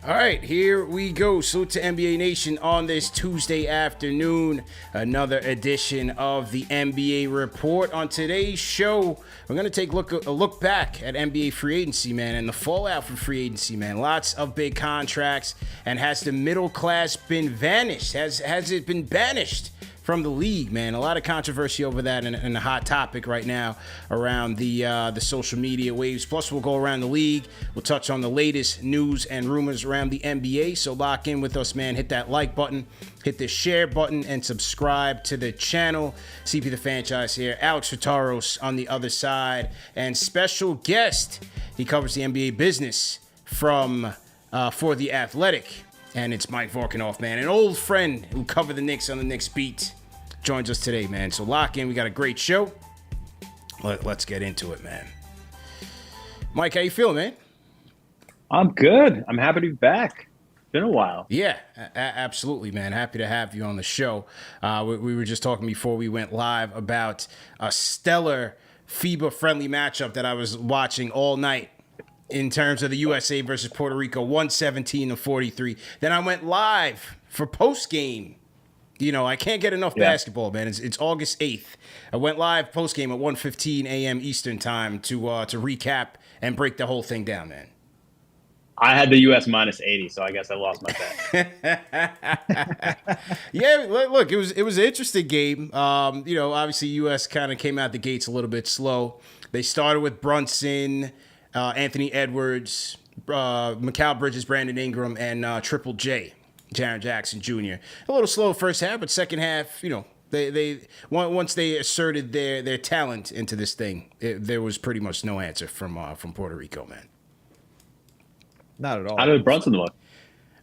All right, here we go. Salute to NBA Nation on this Tuesday afternoon. Another edition of the NBA Report. On today's show, we're going to take a look back at NBA free agency, man, and the fallout from free agency, man. Lots of big contracts. And has the middle class been vanished? Has it been banished from the league, man? A lot of controversy over that and a hot topic right now around the social media waves. Plus, we'll go around the league. We'll touch on the latest news and rumors around the NBA. So lock in with us, man. Hit that like button, hit the share button, and subscribe to the channel. CP the Franchise here. Alex Fitaros on the other side. And special guest, he covers the NBA business from For The Athletic. And it's Mike Vorkunov, man, an old friend who covered the Knicks on the Knicks beat, joins us today, man. So lock in. We got a great show. Let's get into it, man. Mike, how you feeling, man? I'm good. I'm happy to be back. Been a while. Yeah, absolutely, man. Happy to have you on the show. We were just talking before we went live about a stellar FIBA-friendly matchup that I was watching all night. In terms of the USA versus Puerto Rico, 117-43. Then I went live for post-game. You know, I can't get enough basketball, man. It's August 8th. I went live post-game at 1:15 a.m. Eastern time to recap and break the whole thing down, man. I had the US minus 80, so I guess I lost my bet. Yeah, look, it was an interesting game. You know, obviously US kind of came out the gates a little bit slow. They started with Brunson, Anthony Edwards, Mikal Bridges, Brandon Ingram, and Triple J, Jaren Jackson Jr. A little slow first half, but second half, you know, they once they asserted their talent into this thing, there was pretty much no answer from Puerto Rico, man. Not at all. How did Brunson look?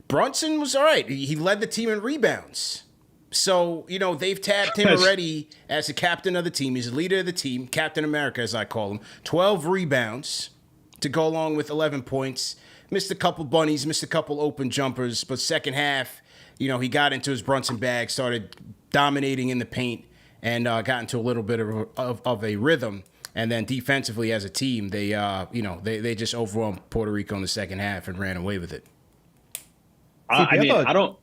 Brunson was all right. He led the team in rebounds. So, you know, they've tapped him already as the captain of the team. He's the leader of the team, Captain America, as I call him. 12 rebounds to go along with 11 points. Missed a couple bunnies, missed a couple open jumpers. But second half, you know, he got into his Brunson bag, started dominating in the paint, and got into a little bit of a rhythm. And then defensively as a team, they just overwhelmed Puerto Rico in the second half and ran away with it. I don't.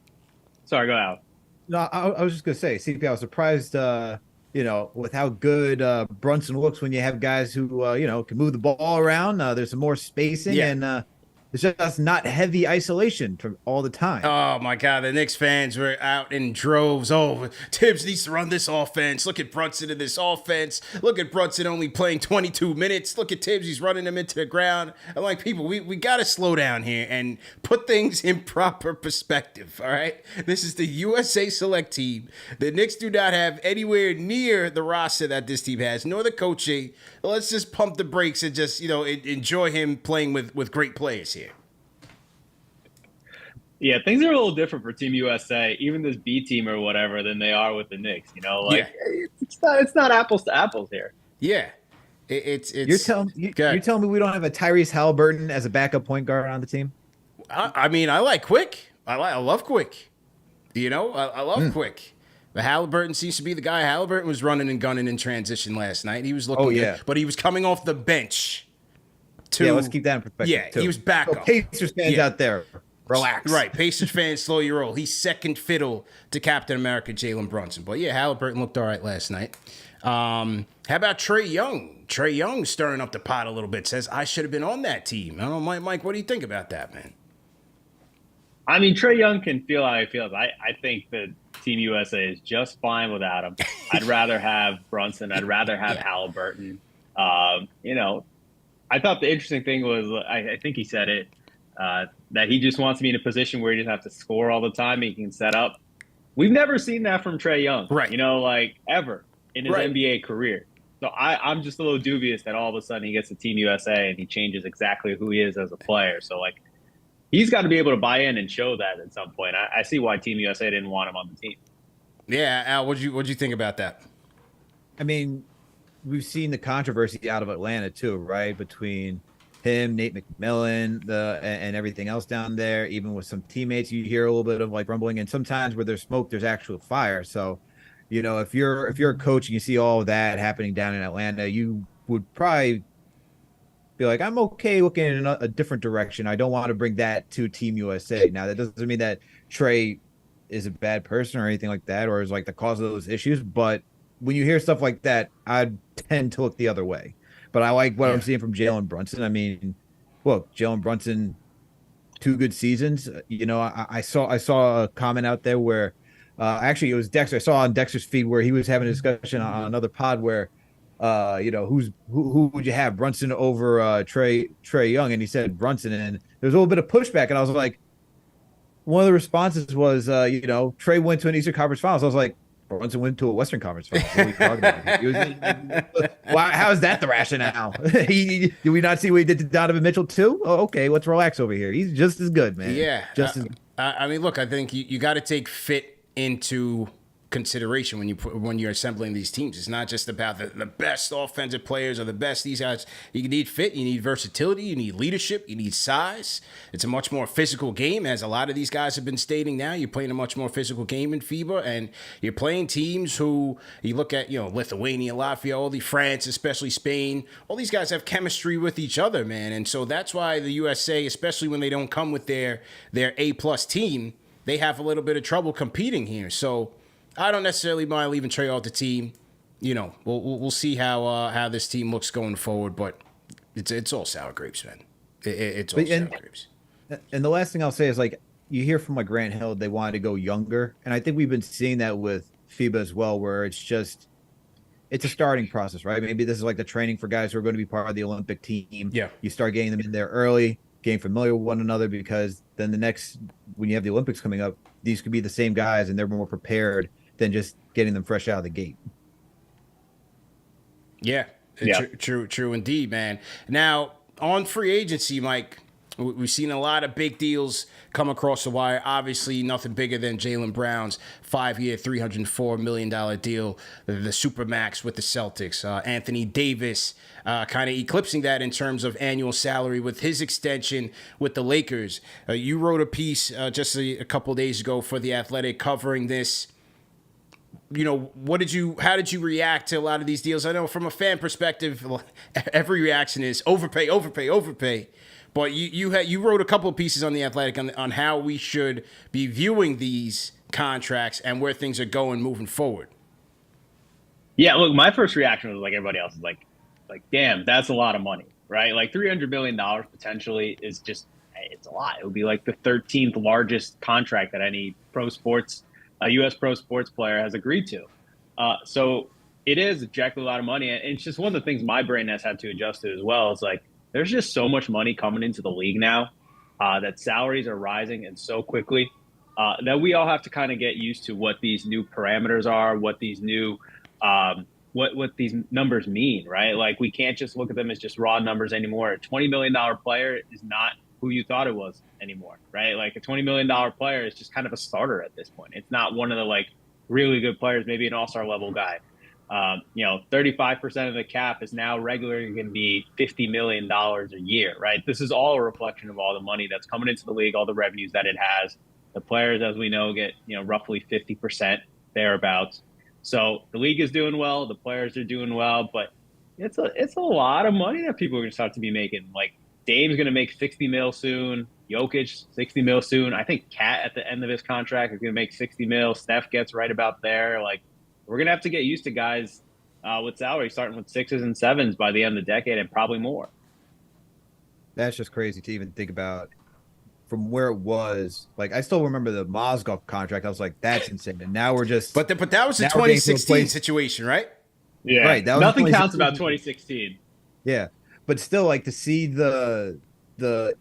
Sorry, go out. No, I was just going to say, CP, I was surprised, you know, with how good Brunson looks when you have guys who, you know, can move the ball around. There's some more spacing and it's just not heavy isolation from all the time. Oh, my God. The Knicks fans were out in droves. Oh, Tibbs needs to run this offense. Look at Brunson in this offense. Look at Brunson only playing 22 minutes. Look at Tibbs. He's running them into the ground. I'm like, people, we got to slow down here and put things in proper perspective, all right? This is the USA Select team. The Knicks do not have anywhere near the roster that this team has, nor the coaching. Let's just pump the brakes and just, you know, enjoy him playing with great players here. Yeah, things are a little different for Team USA, even this B team or whatever, than they are with the Knicks. You know, like it's not apples to apples here. Yeah, it's. You're telling me we don't have a Tyrese Halliburton as a backup point guard on the team? I mean, I like Quick. I love Quick. You know, I love Quick. But Halliburton seems to be the guy. Halliburton was running and gunning in transition last night. He was looking good, but he was coming off the bench. Yeah, let's keep that in perspective. Yeah, too. He was backup. Pacers fans out there, relax. Right, Pacers fans, slow your roll. He's second fiddle to Captain America, Jalen Brunson. But yeah, Halliburton looked all right last night. How about Trae Young? Trae Young stirring up the pot a little bit. Says, I should have been on that team. I don't know, Mike, what do you think about that, man? I mean, Trae Young can feel how he feels. I think that Team USA is just fine without him. I'd rather have Brunson. I'd rather have Halliburton. You know, I thought the interesting thing was, I think he said it, that he just wants to be in a position where he doesn't have to score all the time. He can set up. We've never seen that from Trae Young, right? You know, like ever in his NBA career. So I'm just a little dubious that all of a sudden he gets to Team USA and he changes exactly who he is as a player. So like, he's got to be able to buy in and show that at some point. I see why Team USA didn't want him on the team. Yeah, Al, what'd you think about that? I mean, we've seen the controversy out of Atlanta too, right? Between him, Nate McMillan, and everything else down there. Even with some teammates, you hear a little bit of like rumbling. And sometimes where there's smoke, there's actual fire. So, you know, if you're a coach and you see all of that happening down in Atlanta, you would probably be like, I'm okay looking in a different direction. I don't want to bring that to Team USA. Now, that doesn't mean that Trey is a bad person or anything like that, or is like the cause of those issues. But when you hear stuff like that, I tend to look the other way. But I like what I'm seeing from Jalen Brunson. I mean, look, Jalen Brunson, 2 good seasons. I saw a comment out there where actually it was Dexter. I saw on Dexter's feed where he was having a discussion on another pod where who would you have, Brunson over Trey Young, and he said Brunson, and there was a little bit of pushback, and I was like, one of the responses was Trey went to an Eastern Conference Finals. I was like, Brunson went to a Western Conference Finals. What are we talking about? Why? How is that the rationale? Did we not see what he did to Donovan Mitchell too? Oh, okay, let's relax over here. He's just as good, man. Yeah, just as good. I mean, look, I think you got to take fit into consideration when you're assembling these teams. It's not just about the best offensive players or the best these guys. You need fit, you need versatility, you need leadership, you need size. It's a much more physical game, as a lot of these guys have been stating now. You're playing a much more physical game in FIBA, and you're playing teams who you look at, Lithuania, Latvia, all the France, especially Spain. All these guys have chemistry with each other, man. And so that's why the USA, especially when they don't come with their A+ team, they have a little bit of trouble competing here. So I don't necessarily mind leaving Trey off the team. We'll see how this team looks going forward, but it's all sour grapes, man. It's all sour grapes. And the last thing I'll say is, like, you hear from like Grant Hill, they wanted to go younger, and I think we've been seeing that with FIBA as well, where it's a starting process, right? Maybe this is like the training for guys who are going to be part of the Olympic team. Yeah, you start getting them in there early, getting familiar with one another, because then when you have the Olympics coming up, these could be the same guys, and they're more prepared than just getting them fresh out of the gate. Yeah. True indeed, man. Now, on free agency, Mike, we've seen a lot of big deals come across the wire. Obviously, nothing bigger than Jaylen Brown's 5-year, $304 million deal, the Supermax with the Celtics. Anthony Davis kind of eclipsing that in terms of annual salary with his extension with the Lakers. You wrote a piece just a couple of days ago for The Athletic covering this. How did you react to a lot of these deals? I know from a fan perspective, every reaction is overpay. But you wrote a couple of pieces on The Athletic on how we should be viewing these contracts and where things are going moving forward. Yeah, look, my first reaction was like everybody else is like, damn, that's a lot of money, right? Like $300 million potentially is just, it's a lot. It would be like the 13th largest contract that any a U.S. pro sports player has agreed to. So it is objectively a lot of money. And it's just one of the things my brain has had to adjust to as well. It's like, there's just so much money coming into the league now that salaries are rising and so quickly that we all have to kind of get used to what these new parameters are, what these new what these numbers mean, right? Like, we can't just look at them as just raw numbers anymore. A $20 million player is not who you thought it was anymore, right? Like, a $20 million player is just kind of a starter at this point. It's not one of the like really good players, maybe an all-star level guy. 35% of the cap is now regularly going to be $50 million a year, right? This is all a reflection of all the money that's coming into the league, all the revenues that it has. The players, as we know, get, roughly 50% thereabouts. So the league is doing well. The players are doing well, but it's a lot of money that people are going to start to be making. Like, Dame's going to make 60 mil soon. Jokic, 60 mil soon. I think Cat at the end of his contract is going to make 60 mil. Steph gets right about there. Like, we're going to have to get used to guys with salary starting with 6s and 7s by the end of the decade, and probably more. That's just crazy to even think about from where it was. Like, I still remember the Mozgov contract. I was like, that's insane. And now we're just... But that was the 2016 situation, right? Yeah. Right. That was nothing counts about 2016. Yeah. But still, like, to see the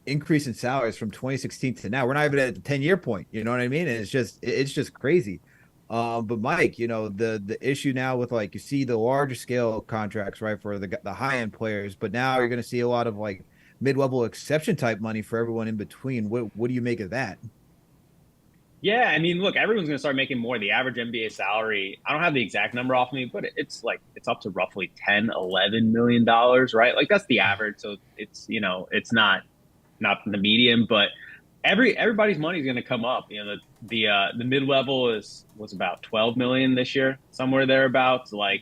increase in salaries from 2016 to now, we're not even at the 10-year point. You know what I mean? And it's just crazy. But Mike, the issue now with, like, you see the larger scale contracts, right, for the high end players, but now you're going to see a lot of like mid-level exception type money for everyone in between. What do you make of that? Yeah, I mean, look, everyone's going to start making more. The average NBA salary, I don't have the exact number off me, but it's up to roughly $10-11 million, right? Like, that's the average. So it's, it's not the median, but everybody's money is going to come up. The mid-level was about 12 million this year, somewhere thereabouts. Like,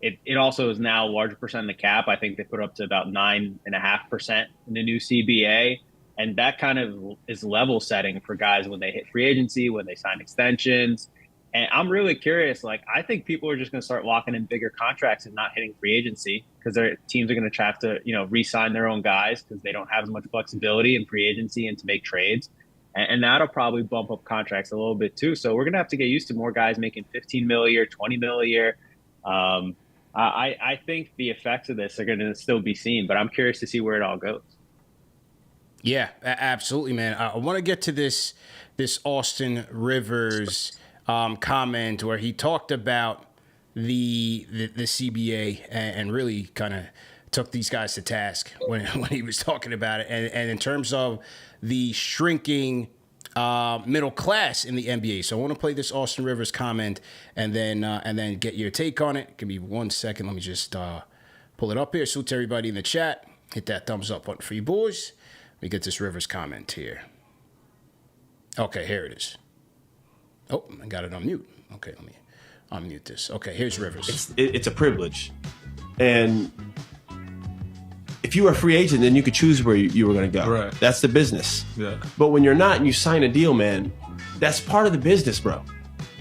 It also is now a larger percent in the cap. I think they put up to about 9.5% in the new CBA. And that kind of is level setting for guys when they hit free agency, when they sign extensions. And I'm really curious. Like, I think people are just going to start locking in bigger contracts and not hitting free agency because their teams are going to have to, re-sign their own guys because they don't have as much flexibility in free agency and to make trades. And that'll probably bump up contracts a little bit too. So we're going to have to get used to more guys making 15 mil a year, 20 mil a year. I think the effects of this are going to still be seen, but I'm curious to see where it all goes. Yeah, absolutely, man. I want to get to this Austin Rivers comment where he talked about the CBA and really kind of took these guys to task when he was talking about it. And in terms of the shrinking middle class in the NBA. So I want to play this Austin Rivers comment and then get your take on it. Give me 1 second. Let me just pull it up here. So to everybody in the chat, hit that thumbs up button for you boys. Let me get this Rivers comment here. Okay, here it is. Oh, I got it on mute. Okay, let me unmute this. Okay, here's Rivers. It's a privilege. And if you were a free agent, then you could choose where you were going to go. Right. That's the business. Yeah. But when you're not and you sign a deal, man, that's part of the business, bro.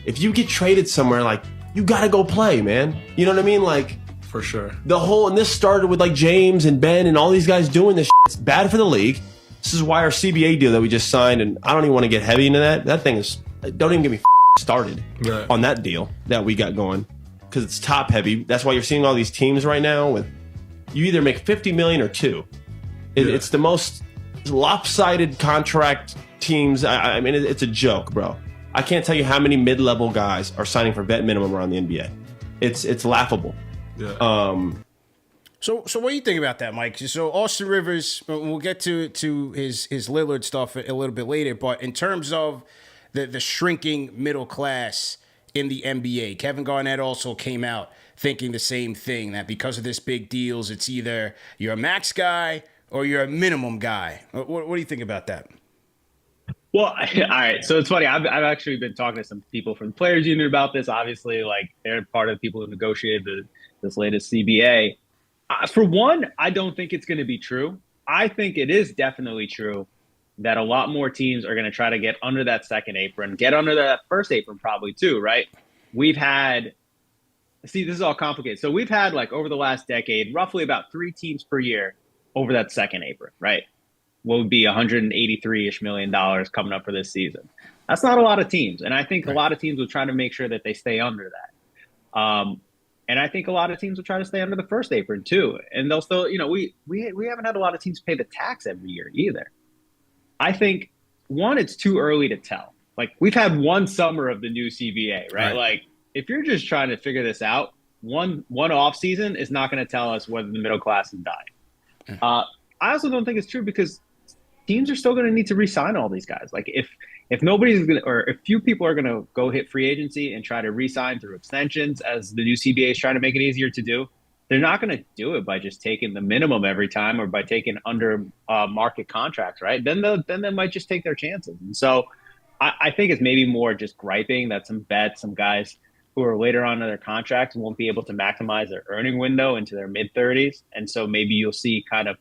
If you get traded somewhere, like, you got to go play, man. You know what I mean? Like, for sure. And this started with like James and Ben and all these guys doing this shit. It's bad for the league. This is why our CBA deal that we just signed, and I don't even want to get heavy into that. That thing is, don't even get me started on that deal that we got going because it's top heavy. That's why you're seeing all these teams right now with, you either make 50 million or 2. It's the most lopsided contract teams. I mean, it's a joke, bro. I can't tell you how many mid-level guys are signing for vet minimum around the NBA. It's laughable. Yeah. So what do you think about that, Mike? So Austin Rivers, we'll get to his Lillard stuff a little bit later, but in terms of the shrinking middle class in the NBA, Kevin Garnett also came out thinking the same thing, that because of this big deals, it's either you're a max guy or you're a minimum guy. What do you think about that? Well, all right. So it's funny. I've actually been talking to some people from the Players Union about this. Obviously, like, they're part of the people who negotiated this latest CBA. For one, I don't think it's going to be true. I think it is definitely true that a lot more teams are going to try to get under that second apron, get under that first apron probably too, right? This is all complicated. So we've had, like, over the last decade, roughly about 3 teams per year over that second apron, right? What would be $183-ish million coming up for this season. That's not a lot of teams. And I think a lot of teams will try to make sure that they stay under that. And I think a lot of teams will try to stay under the first apron too. And they'll still, we haven't had a lot of teams pay the tax every year either. I think, one, it's too early to tell. Like, we've had one summer of the new CBA, right? Like, if you're just trying to figure this out, one off season is not going to tell us whether the middle class is dying. I also don't think it's true because teams are still going to need to re-sign all these guys. Like, if nobody's going to, or if few people are going to go hit free agency and try to re-sign through extensions, as the new CBA is trying to make it easier to do, they're not going to do it by just taking the minimum every time or by taking under market contracts, right? Then they might just take their chances. And so I think it's maybe more just griping that some guys who are later on in their contracts won't be able to maximize their earning window into their mid-30s. And so maybe you'll see kind of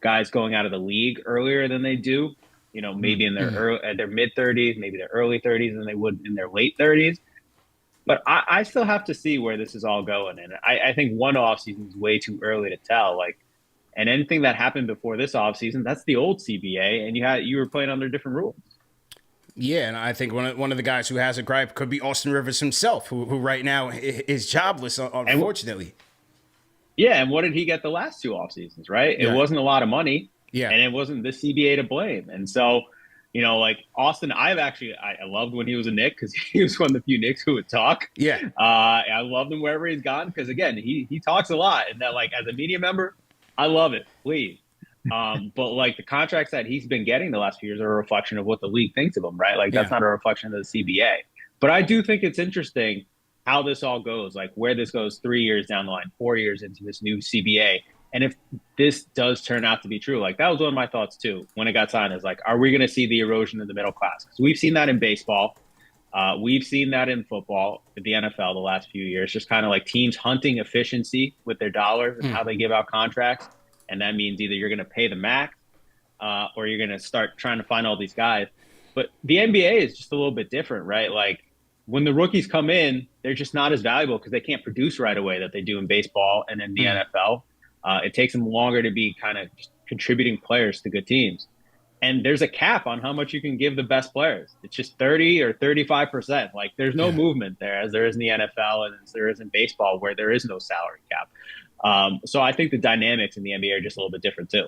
guys going out of the league earlier than they do, maybe in their mid-30s, maybe their early 30s than they would in their late 30s. But I still have to see where this is all going. And I think one offseason is way too early to tell. Like, and anything that happened before this offseason, that's the old CBA, and you were playing under different rules. Yeah, and I think one of the guys who has a gripe could be Austin Rivers himself, who right now is jobless, unfortunately. And what did he get the last 2 off seasons, right? It wasn't a lot of money, and it wasn't the CBA to blame. And so, like Austin, I loved when he was a Knick because he was one of the few Knicks who would talk. Yeah. I loved him wherever he's gone because, again, he talks a lot. And that, like, as a media member, I love it. Please. But, like, the contracts that he's been getting the last few years are a reflection of what the league thinks of him, right? Like, that's not a reflection of the CBA. But I do think it's interesting how this all goes, like where this goes 3 years down the line, 4 years into this new CBA. And if this does turn out to be true, like, that was one of my thoughts too when it got signed, is like, are we going to see the erosion in the middle class? Because we've seen that in baseball. We've seen that in football, in the NFL, the last few years, just kind of like teams hunting efficiency with their dollars and how they give out contracts. And that means either you're going to pay the max or you're going to start trying to find all these guys. But the NBA is just a little bit different, right? Like when the rookies come in, they're just not as valuable because they can't produce right away that they do in baseball and in the NFL. It takes them longer to be kind of just contributing players to good teams. And there's a cap on how much you can give the best players. It's just 30 or 35%. Like there's no movement there as there is in the NFL and as there is in baseball where there is no salary cap. So I think the dynamics in the NBA are just a little bit different too.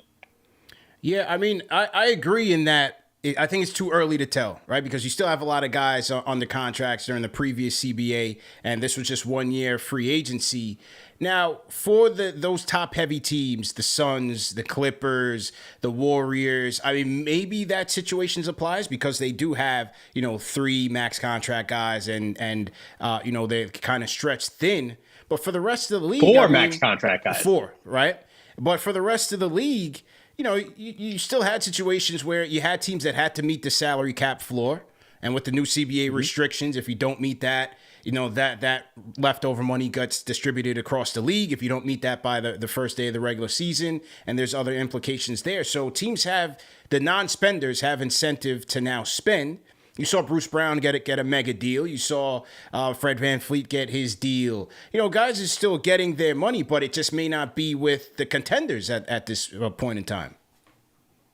Yeah, I mean, I agree in that. I think it's too early to tell, right? Because you still have a lot of guys on the contracts during the previous CBA, and this was just 1 year free agency. Now, for those top-heavy teams, the Suns, the Clippers, the Warriors, I mean, maybe that situation applies because they do have, 3 max contract guys and they're kind of stretched thin. But for the rest of the league... 4 max contract guys. 4, right? But for the rest of the league... you still had situations where you had teams that had to meet the salary cap floor. And with the new CBA restrictions, if you don't meet that, that leftover money gets distributed across the league if you don't meet that by the first day of the regular season. And there's other implications there. So teams the non-spenders have incentive to now spend. You saw Bruce Brown get a mega deal. You saw Fred VanVleet get his deal. Guys are still getting their money, but it just may not be with the contenders at this point in time.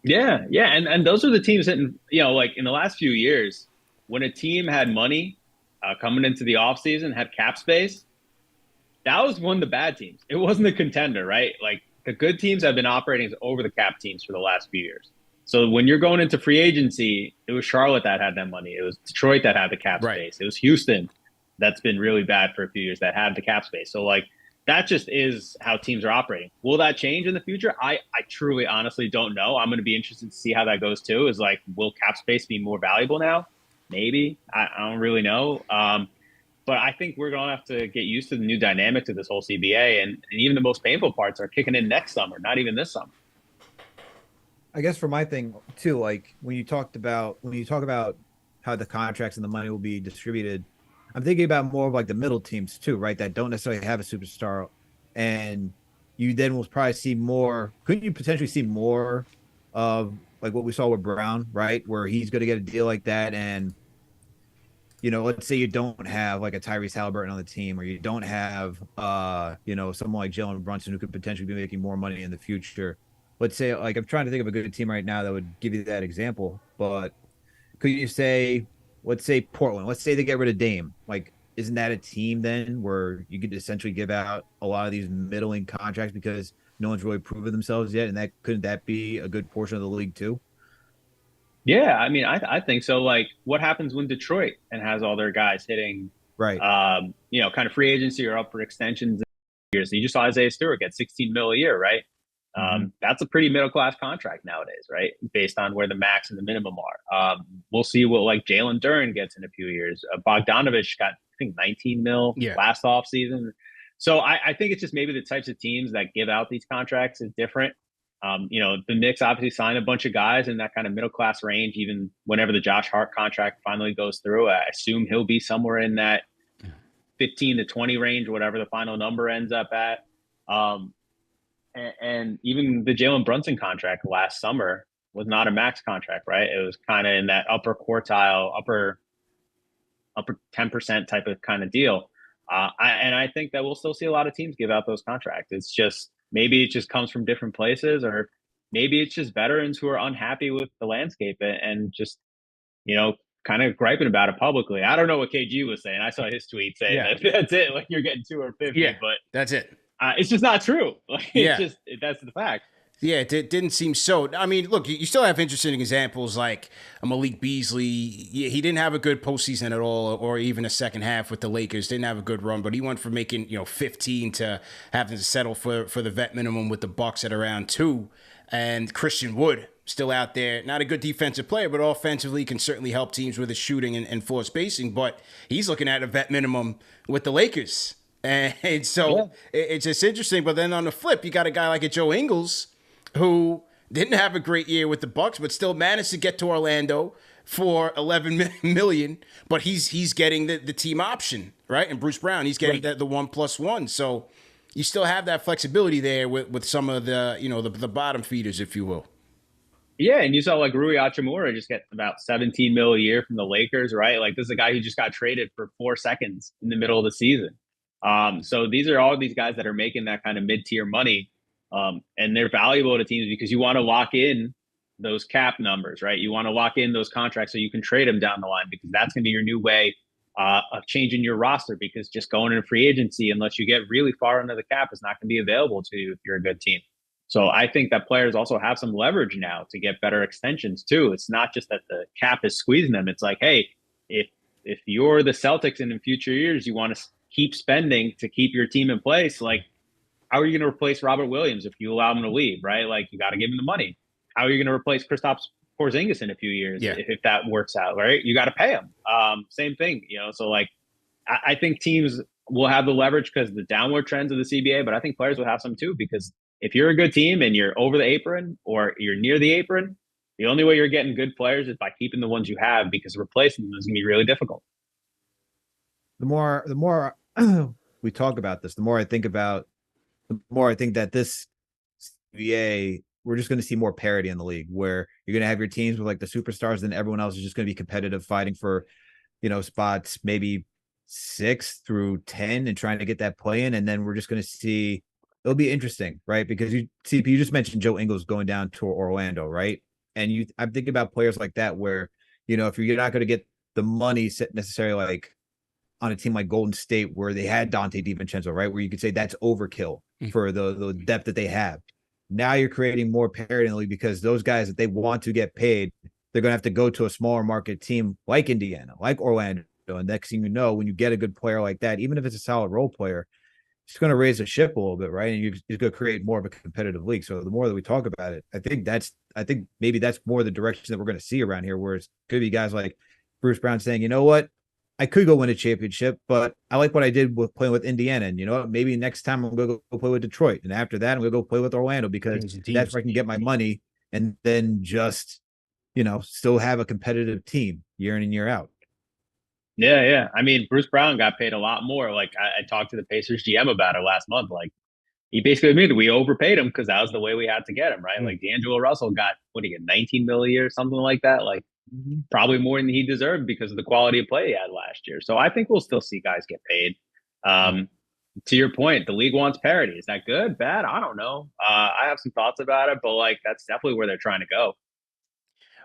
Yeah. And those are the teams that, like in the last few years, when a team had money coming into the offseason, had cap space, that was one of the bad teams. It wasn't a contender, right? Like the good teams have been operating as over the cap teams for the last few years. So when you're going into free agency, it was Charlotte that had that money. It was Detroit that had the cap space. It was Houston that's been really bad for a few years that had the cap space. So like that just is how teams are operating. Will that change in the future? I truly, honestly don't know. I'm going to be interested to see how that goes too. Is like, will cap space be more valuable now? Maybe. I don't really know. But I think we're going to have to get used to the new dynamics of this whole CBA. And even the most painful parts are kicking in next summer, not even this summer. I guess for my thing too, like when you talk about how the contracts and the money will be distributed, I'm thinking about more of like the middle teams too, right? That don't necessarily have a superstar, and you then will probably see more. Couldn't you potentially see more of like what we saw with Brown, right? Where he's going to get a deal like that, and let's say you don't have like a Tyrese Halliburton on the team, or you don't have someone like Jalen Brunson who could potentially be making more money in the future. Let's say, like, I'm trying to think of a good team right now that would give you that example, but could you say, let's say Portland, let's say they get rid of Dame. Like, isn't that a team then where you could essentially give out a lot of these middling contracts because no one's really proven themselves yet? And couldn't that be a good portion of the league too? Yeah, I mean, I think so. Like, what happens when Detroit and has all their guys hitting, right? Kind of free agency or up for extensions? So you just saw Isaiah Stewart get $16 million a year, right? That's a pretty middle-class contract nowadays, right? Based on where the max and the minimum are. We'll see what like Jalen Duren gets in a few years. Bogdanovich got, I think, 19 mil last offseason. So I think it's just maybe the types of teams that give out these contracts is different. The Knicks obviously signed a bunch of guys in that kind of middle-class range, even whenever the Josh Hart contract finally goes through. I assume he'll be somewhere in that 15 to 20 range, whatever the final number ends up at. And even the Jalen Brunson contract last summer was not a max contract, right? It was kind of in that upper quartile, upper 10% type of kind of deal. I think that we'll still see a lot of teams give out those contracts. It's just, maybe it just comes from different places, or maybe it's just veterans who are unhappy with the landscape and just, kind of griping about it publicly. I don't know what KG was saying. I saw his tweet saying that's it. Like, you're getting 2 or 50, but that's it. It's just not true. Like, that's the fact. Yeah, it didn't seem so. I mean, look, you still have interesting examples like Malik Beasley. He didn't have a good postseason at all, or even a second half with the Lakers. Didn't have a good run, but he went from making 15 to having to settle for the vet minimum with the Bucks at around 2. And Christian Wood still out there, not a good defensive player, but offensively can certainly help teams with his shooting and floor spacing. But he's looking at a vet minimum with the Lakers. And so it's just interesting. But then on the flip, you got a guy like a Joe Ingles who didn't have a great year with the Bucks, but still managed to get to Orlando for $11 million, but he's getting the team option, right? And Bruce Brown, he's getting the 1+1. So you still have that flexibility there with some of the, the bottom feeders, if you will. Yeah, and you saw like Rui Hachimura just get about 17 mil a year from the Lakers, right? Like this is a guy who just got traded for 4 seconds in the middle of the season. So these are all these guys that are making that kind of mid-tier money, and they're valuable to teams because you want to lock in those cap numbers, right? You want to lock in those contracts so you can trade them down the line because that's going to be your new way of changing your roster because just going in free agency, unless you get really far under the cap, is not going to be available to you if you're a good team. So I think that players also have some leverage now to get better extensions too. It's not just that the cap is squeezing them. It's like, hey, if you're the Celtics and in future years you want to keep spending to keep your team in place, like how are you going to replace Robert Williams if you allow him to leave, right? Like you got to give him the money. How are you going to replace Kristaps Porzingis in a few years if that works out, right? You got to pay him. Same thing, So like I think teams will have the leverage because the downward trends of the CBA, but I think players will have some too because if you're a good team and you're over the apron or you're near the apron, the only way you're getting good players is by keeping the ones you have because replacing them is going to be really difficult. The more we talk about this, the more I think that this CBA, we're just going to see more parity in the league where you're going to have your teams with like the superstars and everyone else is just going to be competitive fighting for, spots maybe 6 through 10 and trying to get that play in. And then we're just going to see, it'll be interesting, right? Because you just mentioned Joe Ingles going down to Orlando, right? And I'm thinking about players like that where, if you're not going to get the money necessarily like on a team like Golden State where they had Dante DiVincenzo, right? Where you could say that's overkill for the depth that they have. Now you're creating more parity in the league because those guys that they want to get paid, they're going to have to go to a smaller market team like Indiana, like Orlando. And next thing you know, when you get a good player like that, even if it's a solid role player, it's going to raise the ship a little bit, right? And you're going to create more of a competitive league. So the more that we talk about it, I think maybe that's more the direction that we're going to see around here, where it's could be guys like Bruce Brown saying, you know what, I could go win a championship, but I like what I did with playing with Indiana. And you know what, maybe next time I'm going to go play with Detroit. And after that, I'm going to go play with Orlando because that's where I can get my money and then just, still have a competitive team year in and year out. Yeah. I mean, Bruce Brown got paid a lot more. Like I talked to the Pacers GM about it last month. Like he basically admitted we overpaid him because that was the way we had to get him, right? Like D'Angelo Russell got, what do you get, 19 mil a year, something like that. Like probably more than he deserved because of the quality of play he had last year. So I think we'll still see guys get paid. To your point, the league wants parity. Is that good, bad? I don't know. I have some thoughts about it, but like that's definitely where they're trying to go.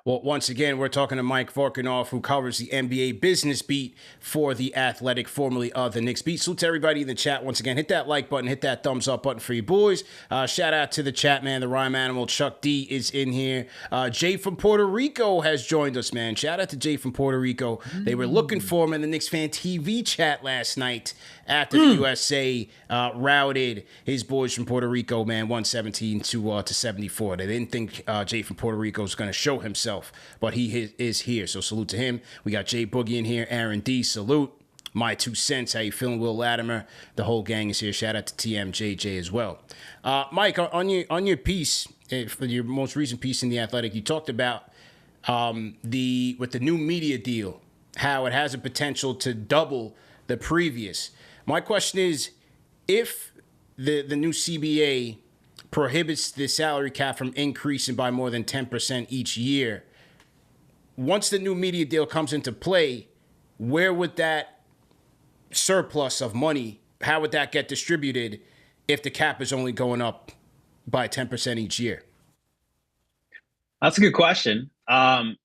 Well, once again, we're talking to Mike Vorkunov, who covers the NBA business beat for The Athletic, formerly of the Knicks beat. Salute to everybody in the chat. Once again, hit that like button, hit that thumbs up button for you boys. Shout out to the chat, man. The rhyme animal, Chuck D, is in here. Jay from Puerto Rico has joined us, man. Shout out to Jay from Puerto Rico. They were looking for him in the Knicks fan TV chat last night after the USA routed his boys from Puerto Rico, man, 117 to 74. They didn't think Jay from Puerto Rico was going to show himself, but he is here. So salute to him. We got Jay Boogie in here. Aaron D, salute. My 2 cents. How you feeling, Will Latimer? The whole gang is here. Shout out to TMJJ as well. Mike, on your piece, for your most recent piece in The Athletic, you talked about with the new media deal, how it has a potential to double the previous. My question is, if the new CBA prohibits the salary cap from increasing by more than 10% each year, once the new media deal comes into play, where would that surplus of money, how would that get distributed if the cap is only going up by 10% each year? That's a good question. I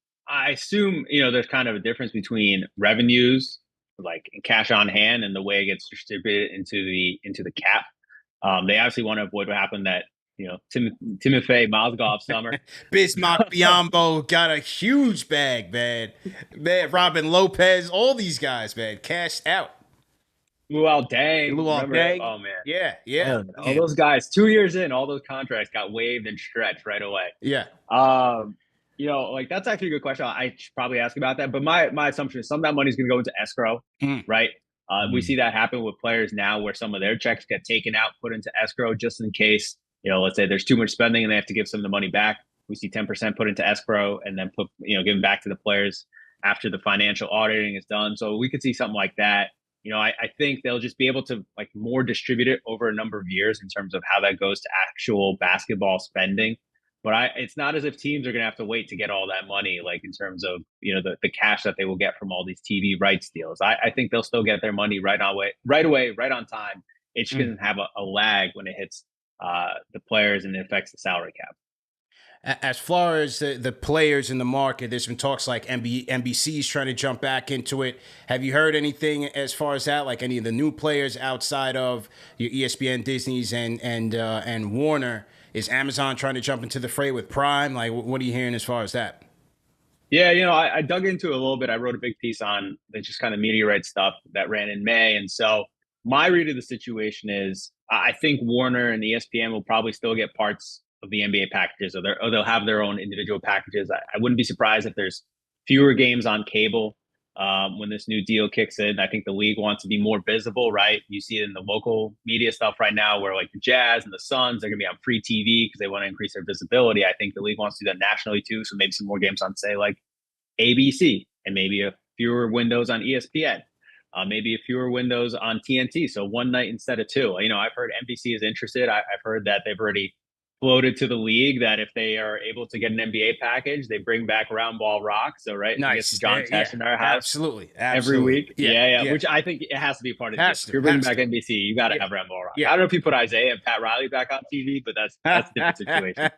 assume, there's kind of a difference between revenues, like cash on hand, and the way it gets distributed into the cap. They obviously want to avoid what happened that, Timofey Mozgov summer. Bismarck Biyombo got a huge bag, man. Robin Lopez, all these guys, man, cashed out. Luol Deng. Oh, man. Yeah. All those guys, 2 years in, all those contracts got waived and stretched right away. Yeah. Like that's actually a good question. I should probably ask about that. But my assumption is some of that money is going to go into escrow, right? We see that happen with players now where some of their checks get taken out, put into escrow just in case, let's say there's too much spending and they have to give some of the money back. We see 10% put into escrow and then given back to the players after the financial auditing is done. So we could see something like that. I think they'll just be able to like more distribute it over a number of years in terms of how that goes to actual basketball spending. But it's not as if teams are going to have to wait to get all that money, like in terms of, the cash that they will get from all these TV rights deals. I think they'll still get their money right away, right on time. It just doesn't have a lag when it hits the players and it affects the salary cap. As far as the players in the market, there's been talks like NBC's trying to jump back into it. Have you heard anything as far as that, like any of the new players outside of your ESPN, Disney's, and Warner? Is Amazon trying to jump into the fray with Prime? Like, what are you hearing as far as that? Yeah, I dug into it a little bit. I wrote a big piece on the just kind of media rights stuff that ran in May. And so my read of the situation is I think Warner and ESPN will probably still get parts of the NBA packages, or they'll have their own individual packages. I wouldn't be surprised if there's fewer games on cable when this new deal kicks in. I think the league wants to be more visible, right? You see it in the local media stuff right now where like the Jazz and the Suns, they're going to be on free TV because they want to increase their visibility. I think the league wants to do that nationally too. So maybe some more games on, say, like ABC, and maybe a fewer windows on ESPN, maybe a fewer windows on TNT. So one night instead of two. I've heard NBC is interested. I've heard that they've already floated to the league that if they are able to get an NBA package, they bring back Round Ball Rock. So, right, nice. John Tesh in our house, absolutely, every week. Yeah. Which I think it has to be part of this. If you're bringing back NBC, you got to have Round Ball Rock. I don't know if you put Isaiah and Pat Riley back on TV, but that's a different situation.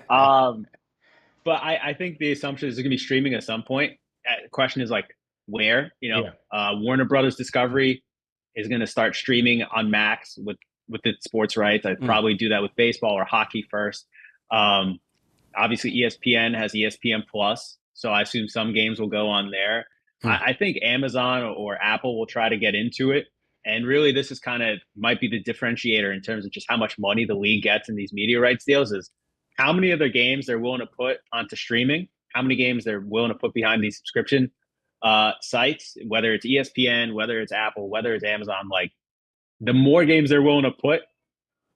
But I think the assumption is they're going to be streaming at some point. The question is like where. Warner Brothers Discovery is going to start streaming on Max with its sports rights. I'd probably do that with baseball or hockey first. Obviously, ESPN has ESPN Plus, so I assume some games will go on there. I think Amazon or Apple will try to get into it. And really, this is might be the differentiator in terms of just how much money the league gets in these media rights deals is how many of their games they're willing to put onto streaming, how many games they're willing to put behind these subscription sites, whether it's ESPN, whether it's Apple, whether it's Amazon. Like, the more games they're willing to put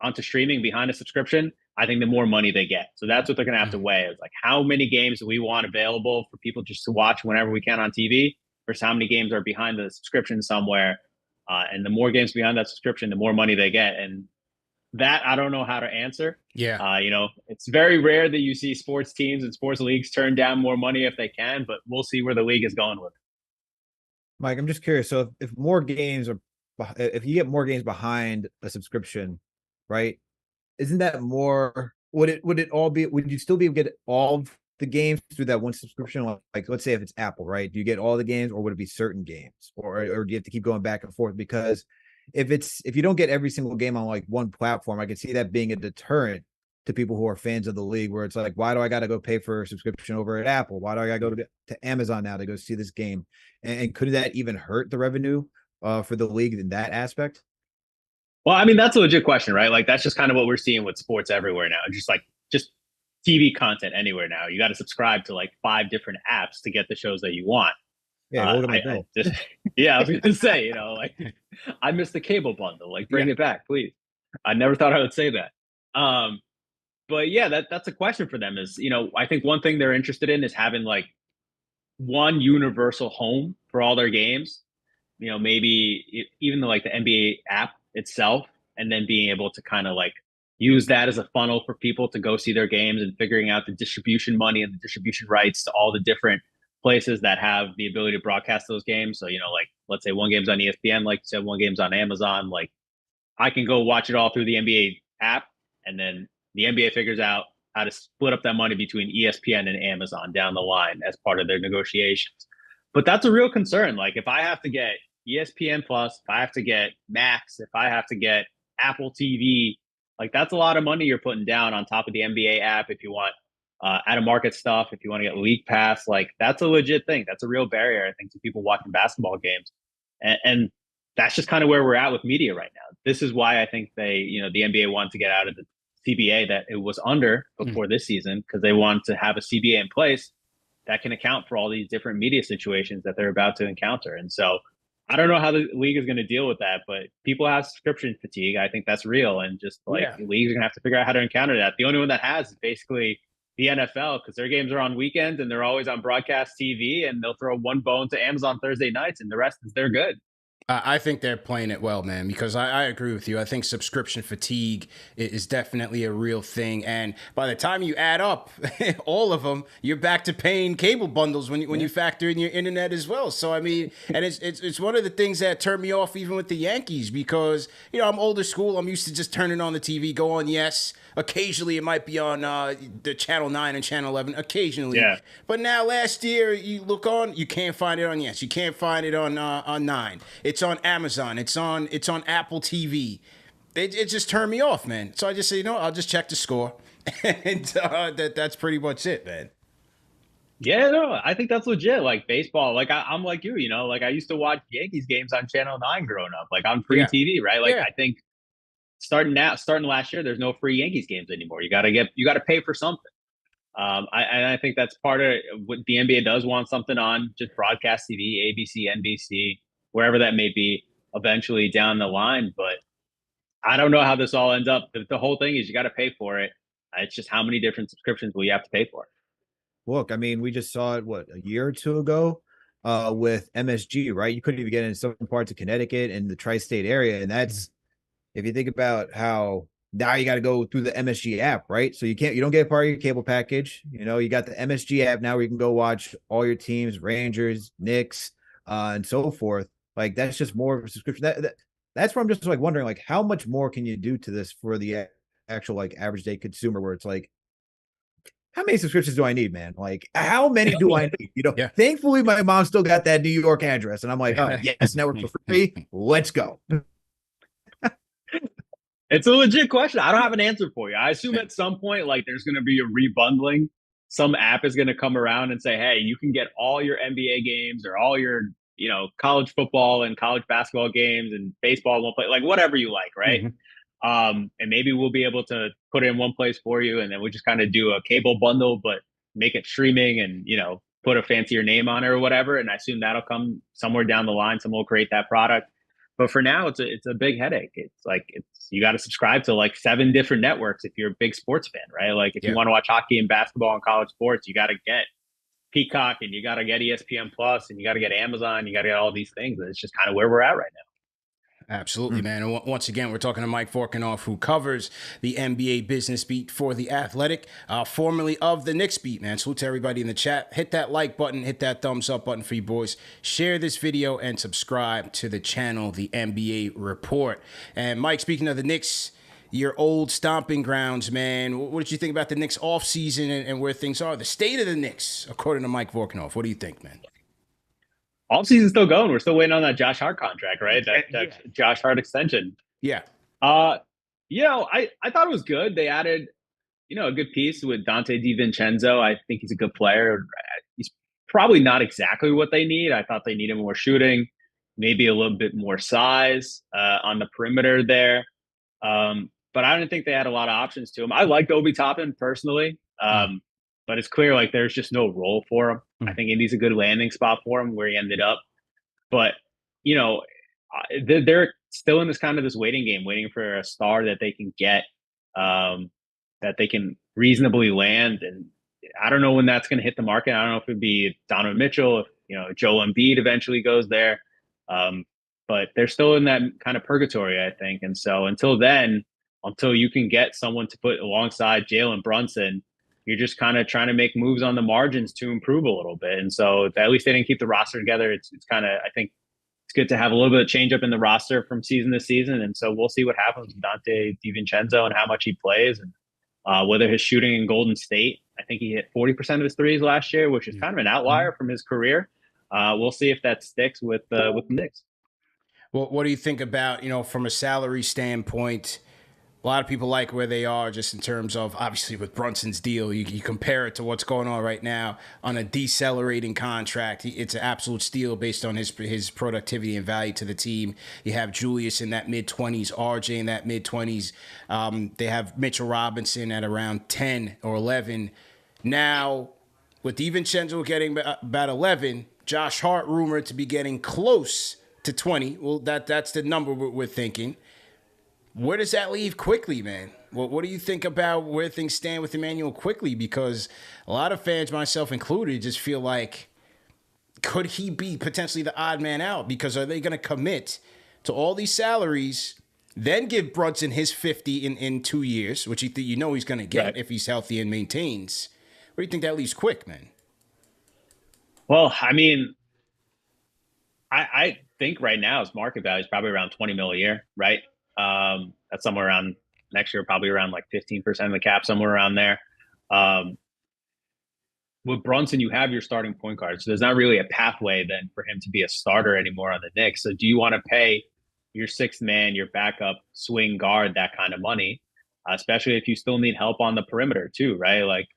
onto streaming behind a subscription, I think the more money they get. So that's what they're going to have to weigh. Is like, how many games do we want available for people just to watch whenever we can on TV versus how many games are behind the subscription somewhere. And the more games behind that subscription, the more money they get. And that I don't know how to answer. Yeah. It's very rare that you see sports teams and sports leagues turn down more money if they can, but we'll see where the league is going with it. Mike, I'm just curious. So if more games are, if you get more games behind a subscription, right? Isn't that more? Would it all be? Would you still be able to get all of the games through that one subscription? Like, let's say if it's Apple, right? Do you get all the games, or would it be certain games, or do you have to keep going back and forth? Because if you don't get every single game on like one platform, I could see that being a deterrent to people who are fans of the league, where it's like, why do I got to go pay for a subscription over at Apple? Why do I got to go to Amazon now to go see this game? And could that even hurt the revenue for the league in that aspect? Well, I mean, that's a legit question, right? Like, that's just kind of what we're seeing with sports everywhere now. Just TV content anywhere now. You got to subscribe to like 5 different apps to get the shows that you want. Yeah, look at my bill. I was going to say, like, I missed the cable bundle. Like, bring it back, please. I never thought I would say that. But yeah, that's a question for them is, I think one thing they're interested in is having like one universal home for all their games. Maybe even like the NBA app itself, and then being able to kind of like use that as a funnel for people to go see their games and figuring out the distribution money and the distribution rights to all the different places that have the ability to broadcast those games. So, like, let's say one game's on ESPN, like you said, one game's on Amazon. Like, I can go watch it all through the NBA app, and then the NBA figures out how to split up that money between ESPN and Amazon down the line as part of their negotiations. But that's a real concern. Like, if I have to get ESPN Plus, if I have to get Max, if I have to get Apple TV, like, that's a lot of money you're putting down on top of the NBA app. If you want out of market stuff, if you want to get League Pass, like, that's a legit thing. That's a real barrier, I think, to people watching basketball games. And that's just kind of where we're at with media right now. This is why I think the NBA wanted to get out of the CBA that it was under before this season, because they wanted to have a CBA in place that can account for all these different media situations that they're about to encounter. And so I don't know how the league is going to deal with that, but people have subscription fatigue. I think that's real. And just like the leagues are going to have to figure out how to encounter that. The only one that has is basically, the NFL because their games are on weekends and they're always on broadcast TV, and they'll throw one bone to Amazon Thursday nights, and the rest is they're good. I think they're playing it well, man, because I agree with you. I think subscription fatigue is definitely a real thing. And by the time you add up all of them, you're back to paying cable bundles when you factor in your internet as well. So, I mean, and it's one of the things that turned me off even with the Yankees because, I'm older school. I'm used to just turning on the TV, go on Yes. Occasionally, it might be on the Channel 9 and Channel 11, occasionally. Yeah. But now, last year, you look on, you can't find it on Yes. You can't find it on 9. It's on Amazon. It's on Apple TV. It just turned me off, man. So I just say, I'll just check the score. And that's pretty much it, man. Yeah, no, I think that's legit. Like baseball, like I'm like you, like I used to watch Yankees games on Channel 9 growing up, like on free TV, right? Like I think starting last year, there's no free Yankees games anymore. You got to pay for something. I think that's part of what the NBA does want something on just broadcast TV, ABC, NBC, wherever that may be eventually down the line. But I don't know how this all ends up. The whole thing is you got to pay for it. It's just how many different subscriptions will you have to pay for? Look, I mean, we just saw it, a year or two ago with MSG, right? You couldn't even get in some parts of Connecticut and the tri-state area. And that's, if you think about how now you got to go through the MSG app, right? So you don't get part of your cable package. You got the MSG app now where you can go watch all your teams, Rangers, Knicks, and so forth. Like, that's just more of a subscription. That's where I'm just like wondering, like, how much more can you do to this for the actual like average day consumer where it's like, how many subscriptions do I need, man? Like, how many do I need? Thankfully, my mom still got that New York address. And I'm like, oh, yes, network for free. Let's go. It's a legit question. I don't have an answer for you. I assume at some point, like, there's going to be a rebundling. Some app is going to come around and say, hey, you can get all your NBA games or all your, college football and college basketball games and baseball won't play, like whatever you like, right? Mm-hmm. And maybe we'll be able to put it in one place for you, and then we'll just kind of do a cable bundle, but make it streaming and, put a fancier name on it or whatever. And I assume that'll come somewhere down the line. Someone will create that product. But for now, it's a big headache. It's like you got to subscribe to like 7 different networks if you're a big sports fan, right? Like if you want to watch hockey and basketball and college sports, you got to get Peacock and you got to get ESPN Plus and you got to get Amazon. You got to get all these things. And it's just kind of where we're at right now. Absolutely, man. And once again, we're talking to Mike Vorkunov, who covers the NBA business beat for The Athletic, formerly of the Knicks beat, man. Salute to everybody in the chat. Hit that like button, hit that thumbs up button for you boys. Share this video and subscribe to the channel, The NBA Report. And Mike, speaking of the Knicks, your old stomping grounds, man, what did you think about the Knicks offseason and where things are? The state of the Knicks, according to Mike Vorkunov. What do you think, man? Offseason's still going. We're still waiting on that Josh Hart contract, right? That Josh Hart extension. Yeah. I thought it was good. They added, a good piece with Dante DiVincenzo. I think he's a good player. He's probably not exactly what they need. I thought they needed more shooting, maybe a little bit more size on the perimeter there. But I don't think they had a lot of options to him. I liked Obi Toppin personally. But it's clear like there's just no role for him. I think Indy's a good landing spot for him where he ended up. But, they're still in this waiting game, waiting for a star that they can get, that they can reasonably land. And I don't know when that's going to hit the market. I don't know if it'd be Donovan Mitchell, if, Joel Embiid eventually goes there. But they're still in that kind of purgatory, I think. And so until you can get someone to put alongside Jalen Brunson, you're just kind of trying to make moves on the margins to improve a little bit. And so at least they didn't keep the roster together. It's kind of, I think it's good to have a little bit of change up in the roster from season to season. And so we'll see what happens with Dante DiVincenzo and how much he plays and whether his shooting in Golden State. I think he hit 40% of his threes last year, which is kind of an outlier from his career. We'll see if that sticks with the Knicks. Well, what do you think about, from a salary standpoint? A lot of people like where they are just in terms of, obviously, with Brunson's deal. You compare it to what's going on right now on a decelerating contract. It's an absolute steal based on his productivity and value to the team. You have Julius in that mid-20s, RJ in that mid-20s. They have Mitchell Robinson at around 10 or 11. Now, with DiVincenzo getting about 11, Josh Hart rumored to be getting close to 20. Well, that's the number we're thinking. Where does that leave Quickley, man? Well, what do you think about where things stand with Emmanuel Quickley? Because a lot of fans, myself included, just feel like, could he be potentially the odd man out? Because are they going to commit to all these salaries, then give Brunson his 50 in 2 years, which he's going to get Right. if he's healthy and maintains? Where do you think that leaves Quick, man? Well, I mean, I think right now his market value is probably around 20 mil a year, right? That's somewhere around next year, probably around like 15% of the cap, somewhere around there. Um, with Brunson, you have your starting point guard. So there's not really a pathway then for him to be a starter anymore on the Knicks. So do you want to pay your sixth man, your backup swing guard, that kind of money, especially if you still need help on the perimeter too, right? Like,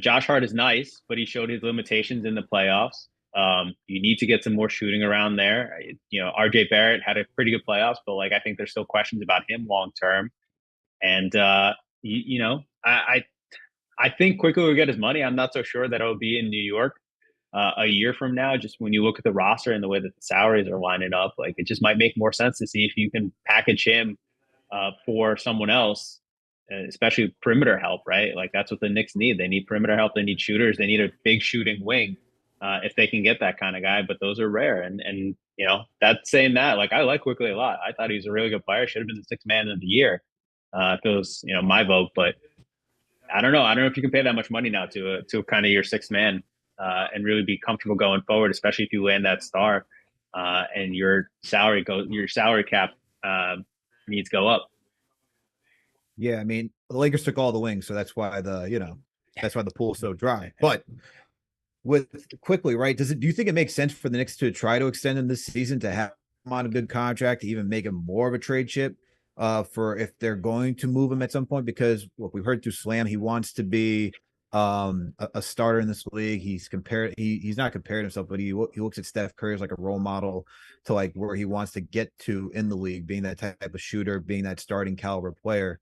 Josh Hart is nice, but he showed his limitations in the playoffs. You need to get some more shooting around there. RJ Barrett had a pretty good playoffs, but I think there's still questions about him long term. And I think Quickley will get his money. I'm not so sure that it'll be in New York a year from now. Just when you look at the roster and the way that the salaries are lining up, it just might make more sense to see if you can package him for someone else, especially perimeter help, right? That's what the Knicks need. They need perimeter help. They need shooters. They need a big shooting wing if they can get that kind of guy. But those are rare. And that's saying that. I like Quickley a lot. I thought he was a really good player. Should have been the sixth man of the year if it was my vote. But I don't know. I don't know if you can pay that much money now to kind of your sixth man and really be comfortable going forward, especially if you land that star and your salary cap needs go up. Yeah, I mean, the Lakers took all the wings, so that's why that's why the pool's so dry. But with Quickley, right? Do you think it makes sense for the Knicks to try to extend him this season, to have him on a good contract, to even make him more of a trade chip for if they're going to move him at some point? Because what we've heard through Slam, he wants to be a starter in this league. He's not compared himself, but he looks at Steph Curry as like a role model to where he wants to get to in the league, being that type of shooter, being that starting caliber player.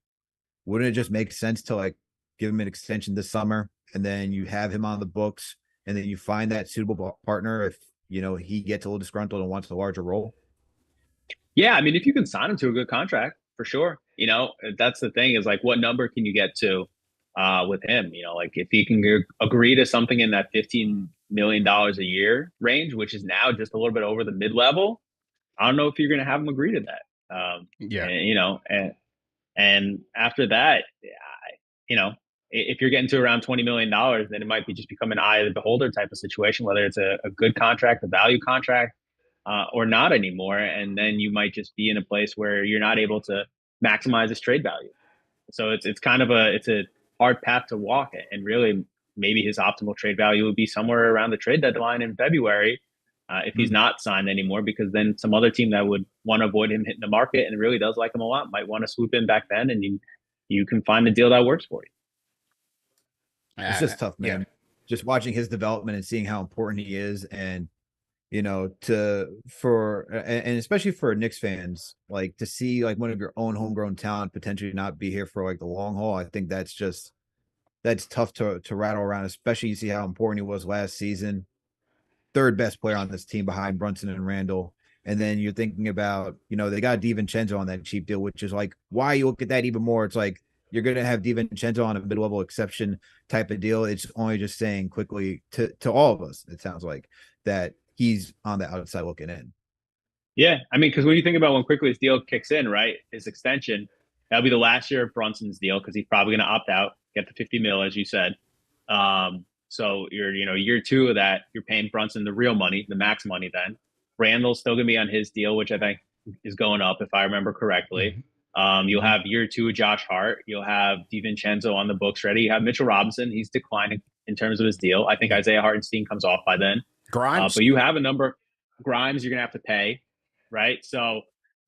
Wouldn't it just make sense to give him an extension this summer, and then you have him on the books, and then you find that suitable partner if he gets a little disgruntled and wants a larger role? Yeah, I mean, if you can sign him to a good contract, for sure. That's the thing, is what number can you get to with him? If he can agree to something in that $15 million a year range, which is now just a little bit over the mid level, I don't know if you're going to have him agree to that. And after that, if you're getting to around $20 million, then it might be just become an eye of the beholder type of situation, whether it's a good contract, a value contract, or not anymore. And then you might just be in a place where you're not able to maximize his trade value. So it's kind of a hard path to walk. And really, maybe his optimal trade value would be somewhere around the trade deadline in February. If he's not signed anymore, because then some other team that would want to avoid him hitting the market and really does like him a lot might want to swoop in back then, and you can find a deal that works for you. It's just tough, man. Yeah. Just watching his development and seeing how important he is, and especially for Knicks fans, to see one of your own homegrown talent potentially not be here for the long haul. I think that's tough to rattle around, especially you see how important he was last season. Third best player on this team behind Brunson and Randle. And then you're thinking about, they got DiVincenzo on that cheap deal, which is why you look at that even more. It's you're going to have DiVincenzo on a mid-level exception type of deal. It's only just saying quickly to all of us, it sounds like, that he's on the outside looking in. Yeah. I mean, because when you think about when Quickley's deal kicks in, right, his extension, that'll be the last year of Brunson's deal, because he's probably going to opt out, get the 50 mil, as you said. So you're, year two of that, you're paying Brunson the real money, the max money then. Randle's still going to be on his deal, which I think is going up, if I remember correctly. You'll have year two of Josh Hart. You'll have DiVincenzo on the books ready. You have Mitchell Robinson. He's declining in terms of his deal. I think Isaiah Hartenstein comes off by then. Grimes. But you have a number of Grimes you're going to have to pay, right? So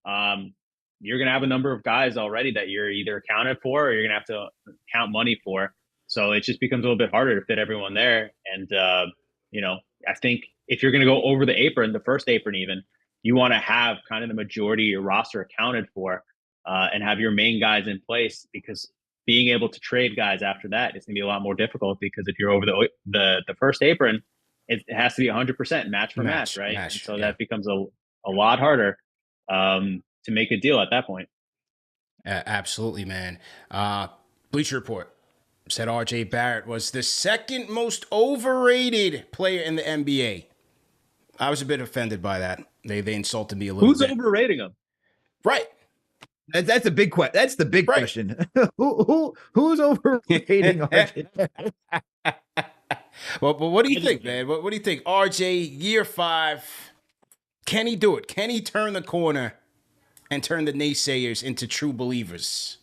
you're going to have a number of guys already that you're either accounted for or you're going to have to count money for. So it just becomes a little bit harder to fit everyone there. And, I think if you're going to go over the apron, the first apron even, you want to have kind of the majority of your roster accounted for and have your main guys in place, because being able to trade guys after that is going to be a lot more difficult, because if you're over the first apron, it has to be 100% match for match, right? So that becomes a lot harder to make a deal at that point. Absolutely, man. Bleacher Report said RJ Barrett was the second most overrated player in the NBA. I was a bit offended by that. They insulted me a little Who's bit. overrating him? Right. That's a big question. That's the big Right. question. Who's overrating RJ? Well, but what do you think, man? What do you think? RJ, year 5, can he do it? Can he turn the corner and turn the naysayers into true believers?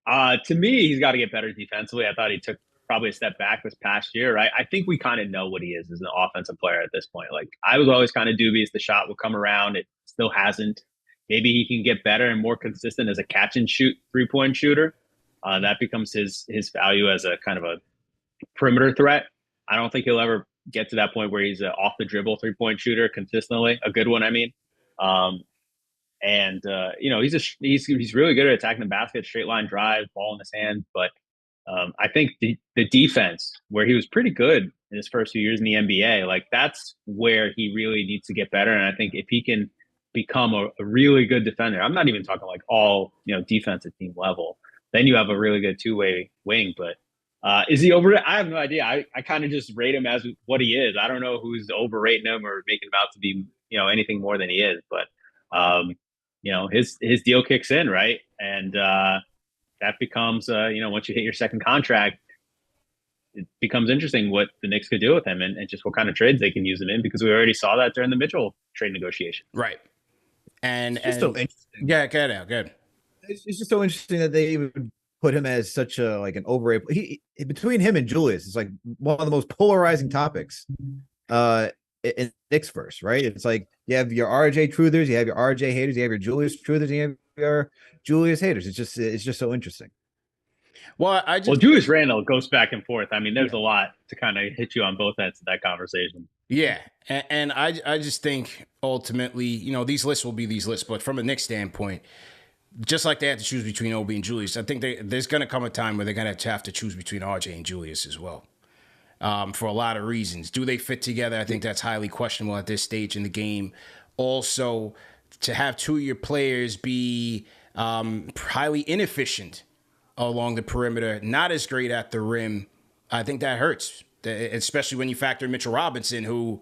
To me, he's got to get better defensively. I thought he took probably a step back this past year, right? I think we kind of know what he is as an offensive player at this point. Like, I was always kind of dubious the shot would come around. It still hasn't. Maybe he can get better and more consistent as a catch and shoot 3-point shooter. That becomes his value as a kind of a perimeter threat. I don't think he'll ever get to that point where he's an off the dribble 3-point shooter consistently, a good one. I mean, he's really good at attacking the basket, straight line drive, ball in his hand. But I think the defense, where he was pretty good in his first few years in the NBA, like that's where he really needs to get better. And I think if he can become a really good defender, I'm not even talking like all defensive team level, then you have a really good two-way wing. But is he over? I have no idea. I kind of just rate him as what he is. I don't know who's overrating him or making him out to be anything more than he is. But his deal kicks in, right? And that becomes once you hit your second contract, it becomes interesting what the Knicks could do with him and just what kind of trades they can use him in, because we already saw that during the Mitchell trade negotiation. Right. And so interesting. Yeah, good. It's just so interesting that they even put him as such a an overrated. Between him and Julius, it's like one of the most polarizing topics in Knicks first, right? It's like you have your RJ truthers, you have your RJ haters, you have your Julius truthers, and you have your Julius haters. It's just so interesting. Well, Julius Randle goes back and forth. I mean, there's a lot to kind of hit you on both ends of that conversation. Yeah, and I just think ultimately, these lists will be these lists, but from a Knicks standpoint, just like they had to choose between Obi and Julius, I think there's going to come a time where they're going to have to choose between RJ and Julius as well, for a lot of reasons. Do they fit together? I think that's highly questionable at this stage in the game. Also, to have two of your players be highly inefficient along the perimeter, not as great at the rim, I think that hurts, especially when you factor in Mitchell Robinson, who,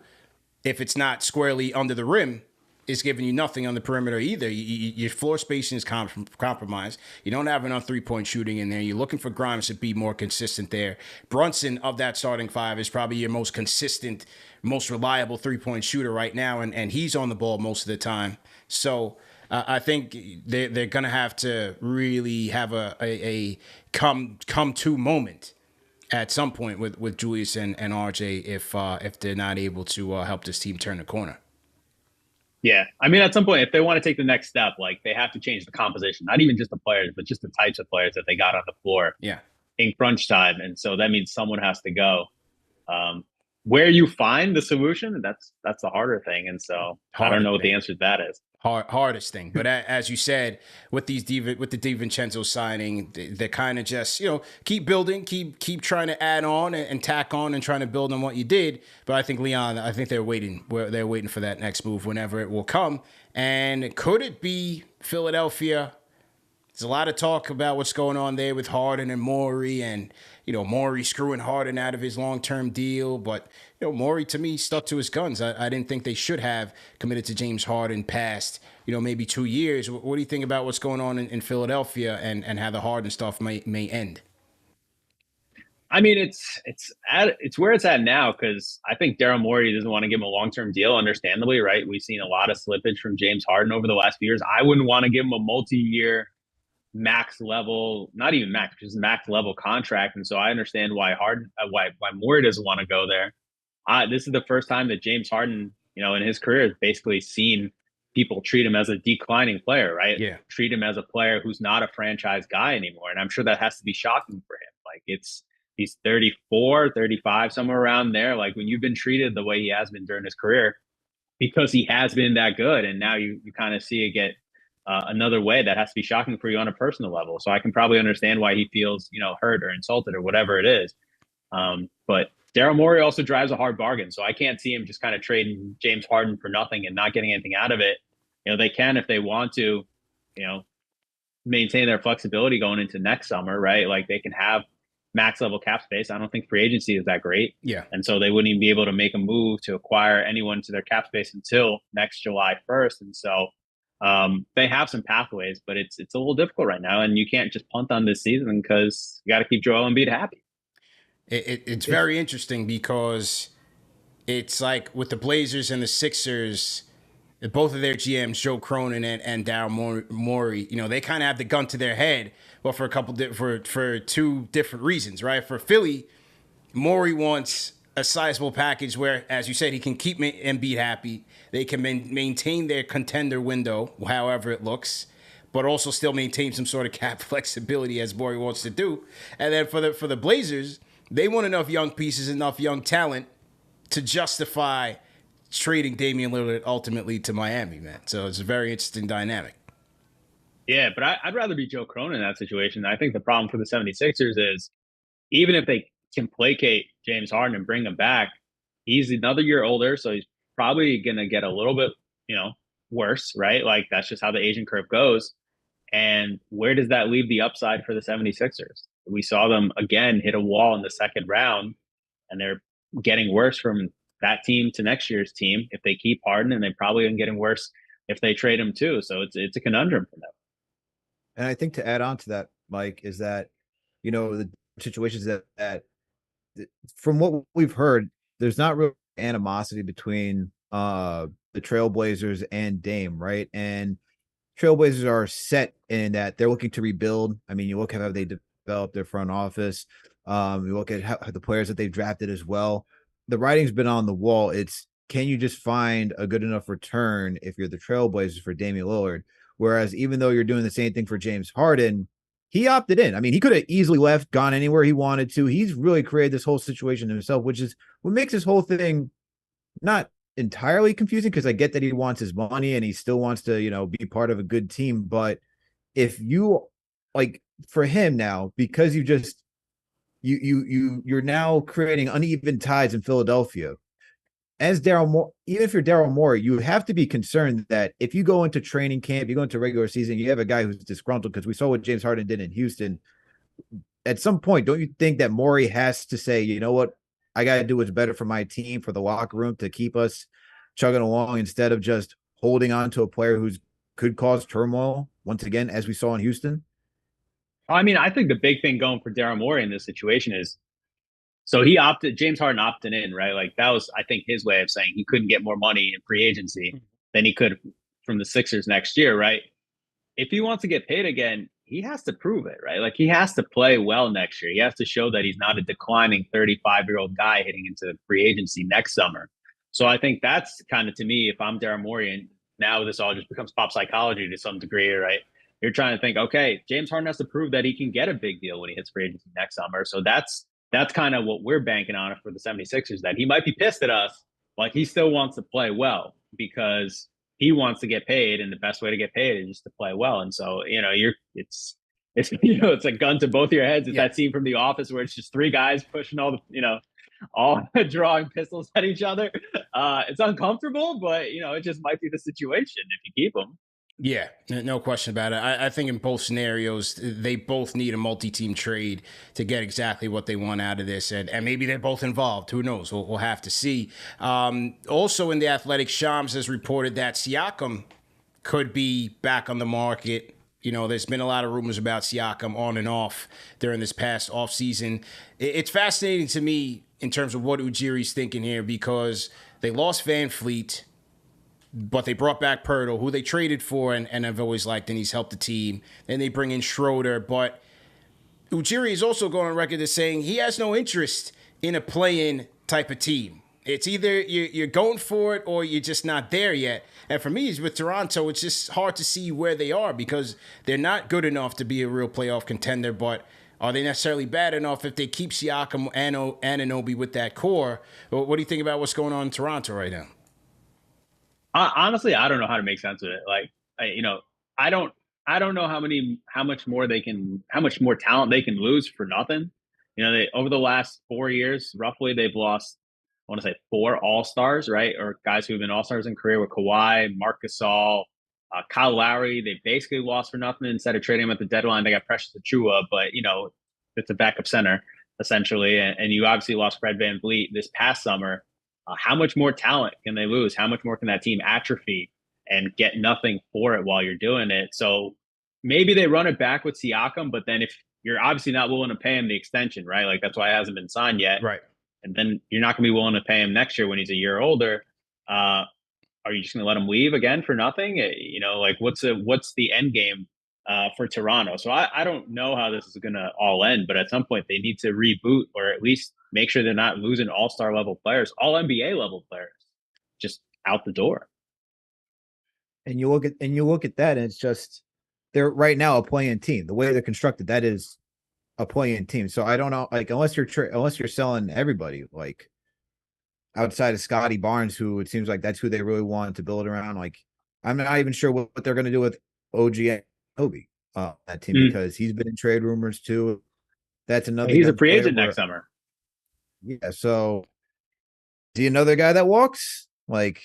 if it's not squarely under the rim, is giving you nothing on the perimeter either. Your floor spacing is compromised. You don't have enough three-point shooting in there. You're looking for Grimes to be more consistent there. Brunson, of that starting five, is probably your most consistent, most reliable three-point shooter right now, and he's on the ball most of the time. So I think they're going to have to really have a come-to moment at some point with Julius and RJ if they're not able to help this team turn the corner. Yeah. I mean, at some point, if they want to take the next step, like, they have to change the composition, not even just the players, but just the types of players that they got on the floor in crunch time. And so that means someone has to go. Where you find the solution, that's the harder thing. And so I don't know what the answer to that is. Hardest thing. But as you said, with the DiVincenzo signing, they're kind of just, keep building, keep trying to add on and tack on and trying to build on what you did. But I think, Leon, they're waiting for that next move whenever it will come. And could it be Philadelphia? There's a lot of talk about what's going on there with Harden and Morey, and Morey screwing Harden out of his long-term deal. But Morey, to me, stuck to his guns. I didn't think they should have committed to James Harden past maybe 2 years. What do you think about what's going on in Philadelphia and how the Harden stuff may end? I mean, it's where it's at now, because I think Daryl Morey doesn't want to give him a long-term deal, understandably, right? We've seen a lot of slippage from James Harden over the last few years. I wouldn't want to give him a multi-year max level, not even max, just max level contract. And so I understand why Morey doesn't want to go there. This is the first time that James Harden, in his career, has basically seen people treat him as a declining player, right? Yeah. Treat him as a player who's not a franchise guy anymore. And I'm sure that has to be shocking for him. Like, he's 34, 35, somewhere around there. Like, when you've been treated the way he has been during his career, because he has been that good, and now you kind of see it get another way, that has to be shocking for you on a personal level. So I can probably understand why he feels, hurt or insulted or whatever it is. But Daryl Morey also drives a hard bargain. So I can't see him just kind of trading James Harden for nothing and not getting anything out of it. They can, if they want to, maintain their flexibility going into next summer, right? Like they can have max level cap space. I don't think free agency is that great. Yeah. And so they wouldn't even be able to make a move to acquire anyone to their cap space until next July 1st. And so they have some pathways, but it's a little difficult right now. And you can't just punt on this season because you got to keep Joel Embiid happy. It's very interesting because it's like with the Blazers and the Sixers, both of their GMs, Joe Cronin and Daryl Morey, they kind of have the gun to their head, but for for two different reasons, right? For Philly, Morey wants a sizable package where, as you said, he can keep Embiid happy. They can maintain their contender window, however it looks, but also still maintain some sort of cap flexibility as Morey wants to do. And then for the Blazers, they want enough young pieces, enough young talent to justify trading Damian Lillard ultimately to Miami, man. So it's a very interesting dynamic. Yeah, but I'd rather be Joe Cronin in that situation. I think the problem for the 76ers is even if they can placate James Harden and bring him back, he's another year older, so he's probably going to get a little bit, worse, right? Like that's just how the aging curve goes. And where does that leave the upside for the 76ers? We saw them again hit a wall in the second round, and they're getting worse from that team to next year's team if they keep Harden, and they're probably getting worse if they trade him too. So it's a conundrum for them. And I think to add on to that, Mike, is that, the situations that from what we've heard, there's not real animosity between the Trailblazers and Dame, right? And Trailblazers are set in that they're looking to rebuild. I mean, you look at how they developed their front office. You look at how the players that they've drafted as well. The writing's been on the wall. It's, can you just find a good enough return if you're the Trailblazers for Damian Lillard? Whereas even though you're doing the same thing for James Harden, he opted in. I mean, he could have easily left, gone anywhere he wanted to. He's really created this whole situation himself, which is what makes this whole thing not entirely confusing, because I get that he wants his money and he still wants to, be part of a good team. But if you like for him now, because you just you're now creating uneven ties in Philadelphia. As Daryl Morey, even if you're Daryl Morey, you have to be concerned that if you go into training camp, you go into regular season, you have a guy who's disgruntled, because we saw what James Harden did in Houston. At some point, don't you think that Morey has to say, you know what, I got to do what's better for my team, for the locker room, to keep us chugging along, instead of just holding on to a player who's could cause turmoil once again, as we saw in Houston? I mean, I think the big thing going for Daryl Morey in this situation is, so James Harden opted in, right? Like that was, I think, his way of saying he couldn't get more money in free agency than he could from the Sixers next year, right? If he wants to get paid again, he has to prove it, right? Like he has to play well next year. He has to show that he's not a declining 35-year-old guy hitting into free agency next summer. So I think that's kind of, to me, if I'm Daryl Morey, and now this all just becomes pop psychology to some degree, right? You're trying to think, okay, James Harden has to prove that he can get a big deal when he hits free agency next summer. So that's kind of what we're banking on for the 76ers, that he might be pissed at us, but he still wants to play well because he wants to get paid, and the best way to get paid is just to play well. And so, it's it's a gun to both your heads. It's that scene from The Office where it's just three guys pushing all drawing pistols at each other. It's uncomfortable, but it just might be the situation if you keep them. Yeah, no question about it. I think in both scenarios, they both need a multi-team trade to get exactly what they want out of this. And maybe they're both involved. Who knows? We'll have to see. Also in The Athletic, Shams has reported that Siakam could be back on the market. There's been a lot of rumors about Siakam on and off during this past offseason. It's fascinating to me in terms of what Ujiri's thinking here, because they lost Van Fleet, but they brought back Pirtle, who they traded for and I've always liked, and he's helped the team. Then they bring in Schroeder, but Ujiri is also going on record as saying he has no interest in a play-in type of team. It's either you're going for it or you're just not there yet. And for me, with Toronto, it's just hard to see where they are, because they're not good enough to be a real playoff contender, but are they necessarily bad enough if they keep Siakam and Anunoby with that core? What do you think about what's going on in Toronto right now? Honestly, I don't know how to make sense of it. Like, I don't know how much more talent they can lose for nothing. They, over the last 4 years, roughly, they've lost, I want to say 4 all-stars, right? Or guys who've been all-stars in career, with Kawhi, Marc Gasol, Kyle Lowry, they basically lost for nothing. Instead of trading him at the deadline, they got Precious Achiuwa, but it's a backup center essentially. And you obviously lost Fred VanVleet this past summer. How much more talent can they lose? How much more can that team atrophy and get nothing for it while you're doing it? So maybe they run it back with Siakam, but then if you're obviously not willing to pay him the extension, right? Like that's why it hasn't been signed yet. Right. And then you're not going to be willing to pay him next year when he's a year older. Are you just going to let him leave again for nothing? Like what's the end game for Toronto? So I don't know how this is going to all end, but at some point they need to reboot or at least make sure they're not losing all-star level players, all NBA level players, just out the door. And you look at that, and it's just they're right now a play-in team. The way they're constructed, that is a play-in team. So I don't know, like unless you're selling everybody, like outside of Scotty Barnes, who it seems like that's who they really want to build around. Like I'm not even sure what they're going to do with OG and Obi that team because he's been in trade rumors too. That's another. He's a free agent next summer. Yeah. So, do you know the guy that walks? Like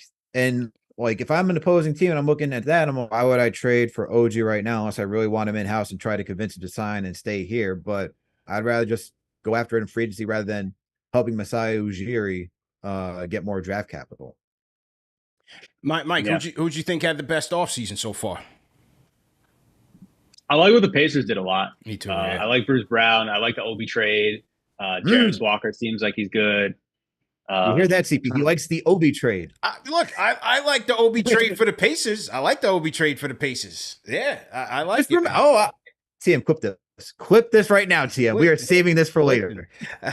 if I'm an opposing team and I'm looking at that, why would I trade for OG right now unless I really want him in house and try to convince him to sign and stay here? But I'd rather just go after it in free agency rather than helping Masai Ujiri get more draft capital. Mike, who'd you think had the best offseason so far? I like what the Pacers did a lot. Me too. I like Bruce Brown. I like the Obi trade. Jarvis Walker seems like he's good. You hear that, CP? He likes the Obi trade. I like the Obi trade for the Pacers. I like the Obi trade for the Pacers. Yeah, I like it. TM, clip this right now, TM. We are saving this for later.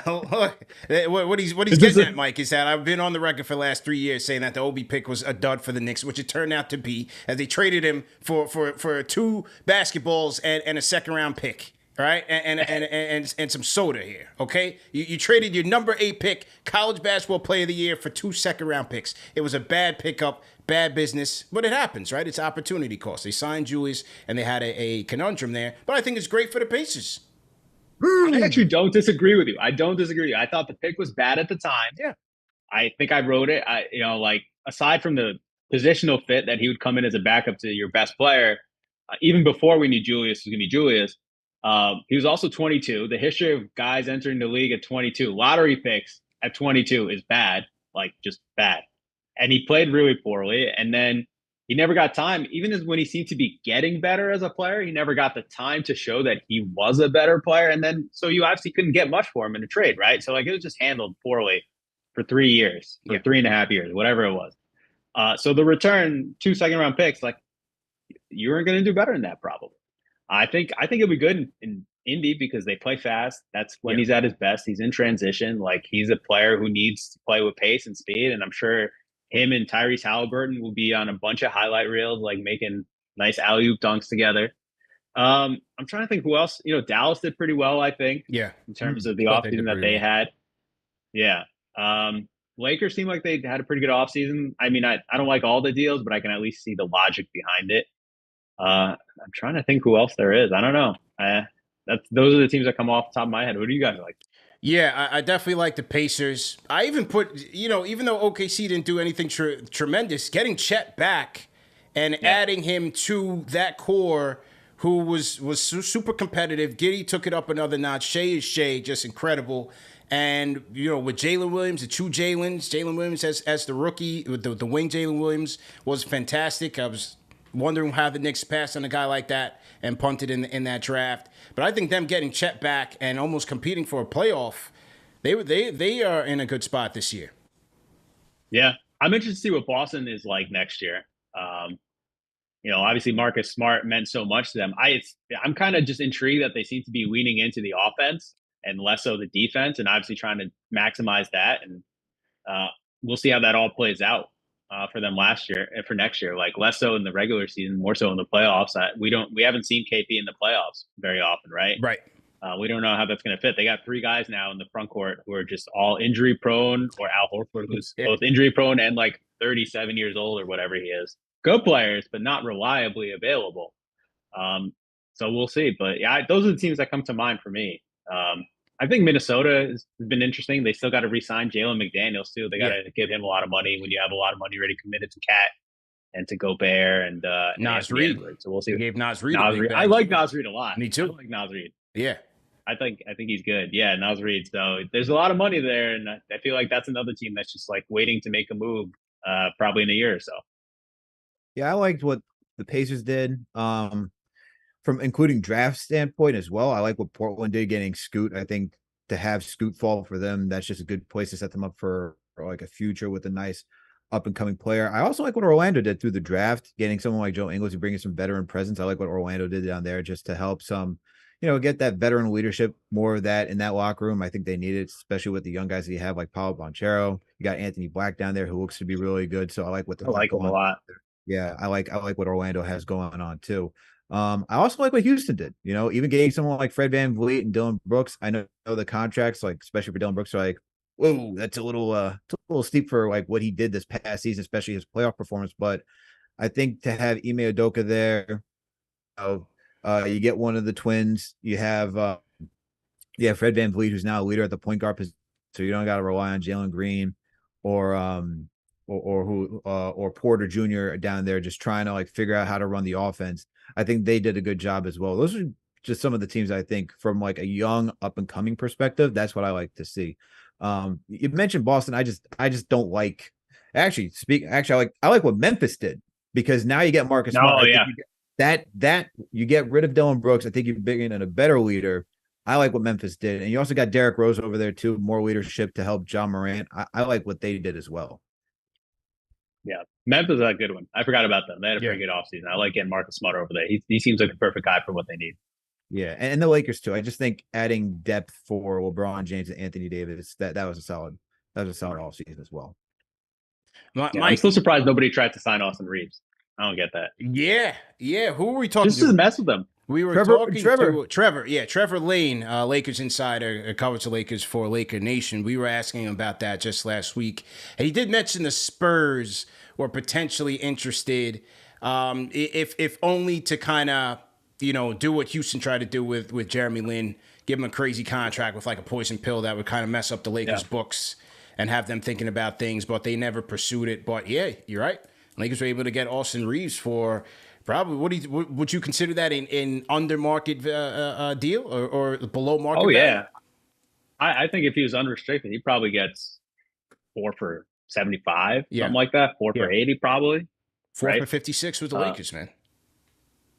What he's getting at, Mike, is that I've been on the record for the last 3 years saying that the Obi pick was a dud for the Knicks, which it turned out to be, as they traded him for 2 basketballs and a second-round pick. Right, and some soda here, okay? You traded your number 8 pick, college basketball player of the year, for 2 second-round picks. It was a bad pickup, bad business, but it happens, right? It's opportunity cost. They signed Julius, and they had a conundrum there, but I think it's great for the Pacers. I actually don't disagree with you. I thought the pick was bad at the time. Yeah. I think I wrote it. Aside from the positional fit that he would come in as a backup to your best player, even before we knew Julius was going to be Julius, he was also 22. The history of guys entering the league at 22, lottery picks at 22 is bad, like just bad. And he played really poorly. And then he never got time. Even when he seemed to be getting better as a player, he never got the time to show that he was a better player. And then, so you obviously couldn't get much for him in a trade, right? So it was just handled poorly for 3 years, for 3.5 years, whatever it was. So the return, 2 second-round picks, like you weren't going to do better than that, probably. I think it'll be good in Indy because they play fast. That's when he's at his best. He's in transition. Like he's a player who needs to play with pace and speed. And I'm sure him and Tyrese Halliburton will be on a bunch of highlight reels, like making nice alley-oop dunks together. I'm trying to think who else. Dallas did pretty well, I think. Yeah. In terms of the offseason that they had. Yeah. Lakers seem like they had a pretty good offseason. I mean, I don't like all the deals, but I can at least see the logic behind it. I'm trying to think who else there is. I don't know. Those are the teams that come off the top of my head. Who do you guys like? Yeah, I definitely like the Pacers. I even put, even though OKC didn't do anything tremendous, getting Chet back and adding him to that core who was super competitive. Giddey took it up another notch. Shea is Shea, just incredible. And, with Jalen Williams, the 2 Jalens, Jalen Williams as the rookie, the wing Jalen Williams was fantastic. I was wondering how the Knicks passed on a guy like that and punted in that draft. But I think them getting Chet back and almost competing for a playoff, they are in a good spot this year. Yeah. I'm interested to see what Boston is like next year. Obviously Marcus Smart meant so much to them. I'm kind of just intrigued that they seem to be leaning into the offense and less so the defense and obviously trying to maximize that. And we'll see how that all plays out. For them last year and for next year, like less so in the regular season, more so in the playoffs. We haven't seen KP in the playoffs very often, right? Right. We don't know how that's going to fit. They got 3 guys now in the front court who are just all injury prone, or Al Horford, who's both injury prone and like 37 years old or whatever he is. Good players, but not reliably available. So we'll see. But yeah, those are the teams that come to mind for me. I think Minnesota has been interesting. They still got to re-sign Jalen McDaniels too. They got to give him a lot of money when you have a lot of money already committed to Cat. and to Gobert and Nas Anthony Reed. Edwards. So we'll see. They gave Nas Reed. Nas Reed. I like Nas Reed a lot. Me too. I like Nas Reed. Yeah. I think he's good. Yeah, Nas Reed. So there's a lot of money there, and I feel like that's another team that's just like waiting to make a move, probably in a year or so. Yeah, I liked what the Pacers did. From including draft standpoint as well. I like what Portland did getting Scoot. I think to have Scoot fall for them, that's just a good place to set them up for like a future with a nice up and coming player. I also like what Orlando did through the draft, getting someone like Joe Ingles to bring in some veteran presence. I like what Orlando did down there just to help some, get that veteran leadership, more of that in that locker room. I think they need it, especially with the young guys that you have like Paolo Banchero. You got Anthony Black down there who looks to be really good. So I like what I like him a lot. Yeah, I like what Orlando has going on too. I also like what Houston did, even getting someone like Fred VanVleet and Dylan Brooks. I know the contracts, like especially for Dylan Brooks, are like, whoa, that's a little steep for like what he did this past season, especially his playoff performance. But I think to have Ime Udoka there, you get one of the twins. You have Fred VanVleet, who's now a leader at the point guard position, so you don't got to rely on Jalen Green or Porter Jr. down there just trying to like figure out how to run the offense. I think they did a good job as well. Those are just some of the teams I think from like a young up and coming perspective. That's what I like to see. You mentioned Boston. I just don't like. I like what Memphis did, because now you get Marcus Smart. Oh yeah, that you get rid of Dylan Brooks. I think you're bringing in a better leader. I like what Memphis did, and you also got Derrick Rose over there too, more leadership to help John Morant. I like what they did as well. Yeah, Memphis is a good one. I forgot about them. They had a pretty good offseason. I like getting Marcus Smart over there. He seems like a perfect guy for what they need. Yeah, and the Lakers too. I just think adding depth for LeBron James and Anthony Davis, that was a solid offseason as well. I'm still surprised nobody tried to sign Austin Reeves. I don't get that. Yeah. Who were we talking to? Just to mess with them. We were talking to Trevor. Yeah, Trevor Lane, Lakers insider, covers the Lakers for Laker Nation. We were asking him about that just last week. And he did mention the Spurs were potentially interested, if only to kind of, do what Houston tried to do with Jeremy Lin, give him a crazy contract with like a poison pill that would kind of mess up the Lakers' books and have them thinking about things, but they never pursued it. But yeah, you're right. Lakers were able to get Austin Reeves for probably, would you consider that an under market deal or below market? Oh yeah, I think if he was unrestricted, he probably gets 4 for 75, something like that. 4 for 80, probably. 4 for 56 with the Lakers, man.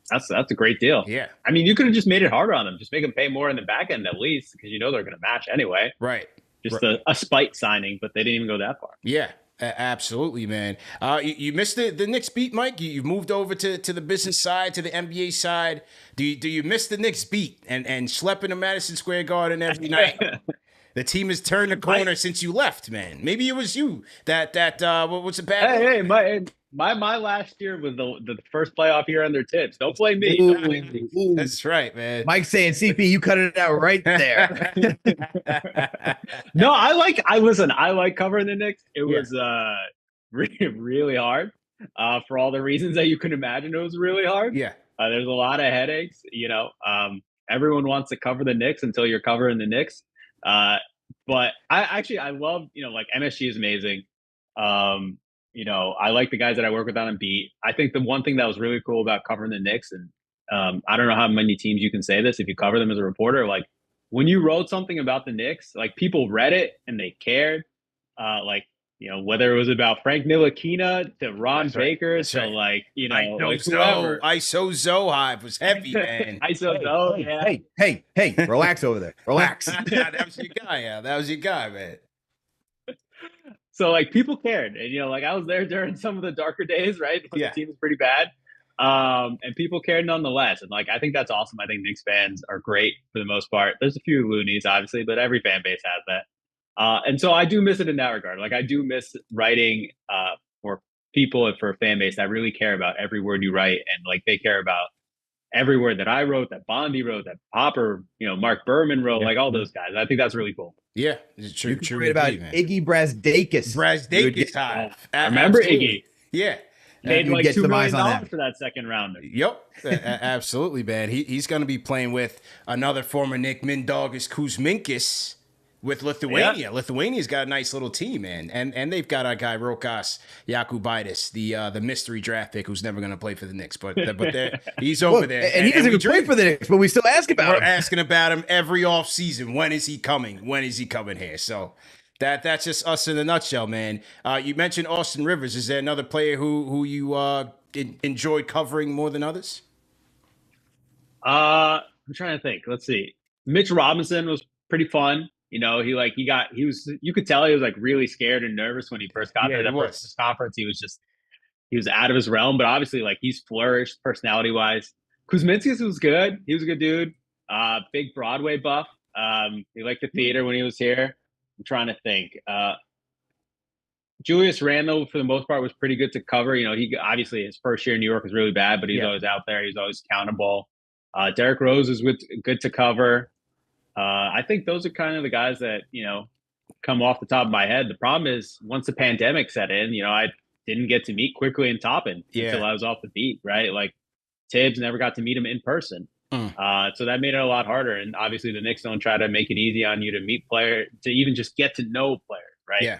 That's a great deal. Yeah, I mean, you could have just made it harder on them. Just make them pay more in the back end at least, because they're going to match anyway. Right. Just a spite signing, but they didn't even go that far. Yeah. Absolutely, man. You missed the Knicks beat, Mike. You moved over to the business side, to the NBA side. Do you miss the Knicks beat and schlepping to Madison Square Garden every night? The team has turned the corner since you left, man. Maybe it was you that what was the bad? Hey, my last year was the first playoff year under Tibbs. Don't blame me. Ooh. That's right, man. Mike's saying, CP, you cut it out right there. No, I like covering the Knicks. It was really, really hard for all the reasons that you can imagine. It was really hard. Yeah. There's a lot of headaches. Everyone wants to cover the Knicks until you're covering the Knicks. But I love, like MSG is amazing. I like the guys that I work with on beat. I think the one thing that was really cool about covering the Knicks, and I don't know how many teams you can say this if you cover them as a reporter, like when you wrote something about the Knicks, like people read it and they cared. Whether it was about Frank Ntilikina to Ron Baker to whoever. ISO Zohive was heavy, man. ISO Zoe, yeah. Hey, relax over there. Relax. Yeah, that was your guy. Yeah, that was your guy, man. So people cared, and I was there during some of the darker days, right? When the team was pretty bad, and people cared nonetheless. And I think that's awesome. I think Knicks fans are great for the most part. There's a few loonies, obviously, but every fan base has that. And so I do miss it in that regard. I do miss writing for people and for a fan base that really care about every word you write, and they care about every word that I wrote, that Bondi wrote, that Popper, Mark Berman wrote, all those guys. I think that's really cool. Yeah, it's true. You can read about Iggy Brazdakis. Remember Iggy? Yeah. Made $2 million for that second rounder. Yep, absolutely, man. He's going to be playing with another former Nick, Mindaugas Kuzminskas, with Lithuania. Yeah. Lithuania's got a nice little team, man, and they've got a guy Rokas Jakubaitis, the mystery draft pick who's never going to play for the Knicks, but he's over there, and he doesn't even play for the Knicks, but we still ask about him. We're asking about him every offseason. When is he coming? When is he coming here? So that's just us in a nutshell, man. You mentioned Austin Rivers. Is there another player who you enjoyed covering more than others? I'm trying to think. Let's see. Mitch Robinson was pretty fun. You know, you could tell he was like really scared and nervous when he first got there. That first conference, he was out of his realm, but obviously like he's flourished personality wise. Kuzminskis was good. He was a good dude. Big Broadway buff. He liked the theater when he was here. I'm trying to think. Julius Randle, for the most part, was pretty good to cover. You know, he obviously his first year in New York was really bad, but he's always out there. He's always accountable. Derrick Rose is good to cover. I think those are kind of the guys that, you know, come off the top of my head. The problem is once the pandemic set in, you know, I didn't get to meet Quickley and Toppin until I was off the beat, right? Like Tibbs never got to meet him in person. So that made it a lot harder. And obviously the Knicks don't try to make it easy on you to meet players, to even just get to know players, right? Yeah.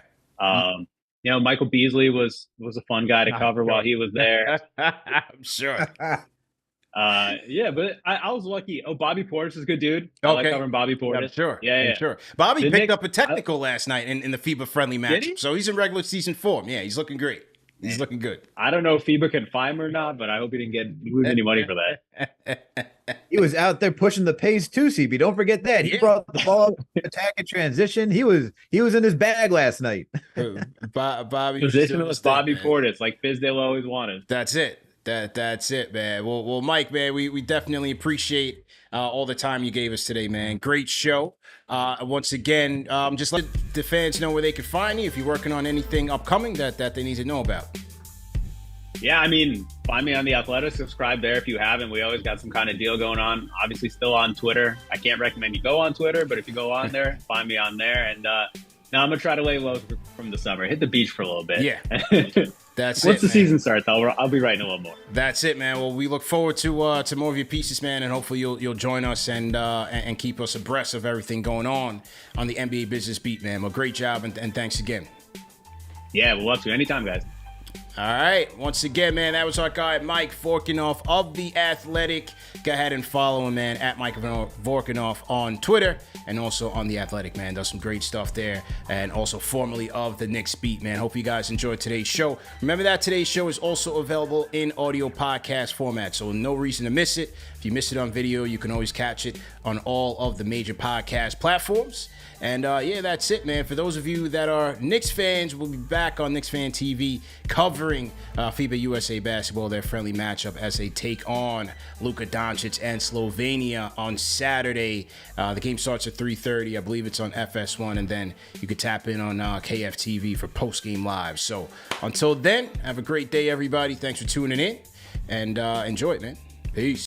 You know, Michael Beasley was a fun guy to cover while he was there. I'm sure. Yeah, but I was lucky. Oh, Bobby Portis is a good dude. I like covering Bobby Portis. I'm sure. Yeah. Sure. Bobby picked up a technical last night in the FIBA friendly match. So he's in regular season form. Yeah, he's looking great. He's looking good. I don't know if FIBA can find him or not, but I hope he didn't lose any money for that. He was out there pushing the pace too, CB. Don't forget that. He brought the ball up, attack and transition. He was in his bag last night. Bobby positionless Bobby Portis, like Fizdale always wanted. That's it. That's it, man. Well, Mike, man, we definitely appreciate all the time you gave us today, man. Great show. Once again, just let the fans know where they can find you if you're working on anything upcoming that they need to know about. Yeah, I mean, find me on The Athletic. Subscribe there if you haven't. We always got some kind of deal going on. Obviously, still on Twitter. I can't recommend you go on Twitter, but if you go on there, find me on there. And now I'm going to try to lay low from the summer. Hit the beach for a little bit. Yeah. That's Once the season starts, I'll be writing a little more. That's it, man. Well, we look forward to more of your pieces, man, and hopefully you'll join us and keep us abreast of everything going on the NBA Business Beat, man. Well, great job, and thanks again. Yeah, we'll love to. Anytime, guys. All right. Once again, man, that was our guy, Mike Vorkunov of The Athletic. Go ahead and follow him, man, at Mike Vorkunov on Twitter and also on The Athletic, man. Does some great stuff there, and also formerly of the Knicks Beat, man. Hope you guys enjoyed today's show. Remember that today's show is also available in audio podcast format, so no reason to miss it. If you missed it on video, you can always catch it on all of the major podcast platforms. And yeah, that's it, man. For those of you that are Knicks fans, we'll be back on Knicks Fan TV covering FIBA USA basketball, their friendly matchup as they take on Luka Doncic and Slovenia on Saturday. The game starts at 3:30. I believe it's on FS1, and then you could tap in on KFTV for post-game live. So until then, have a great day, everybody. Thanks for tuning in, and enjoy it, man. Peace.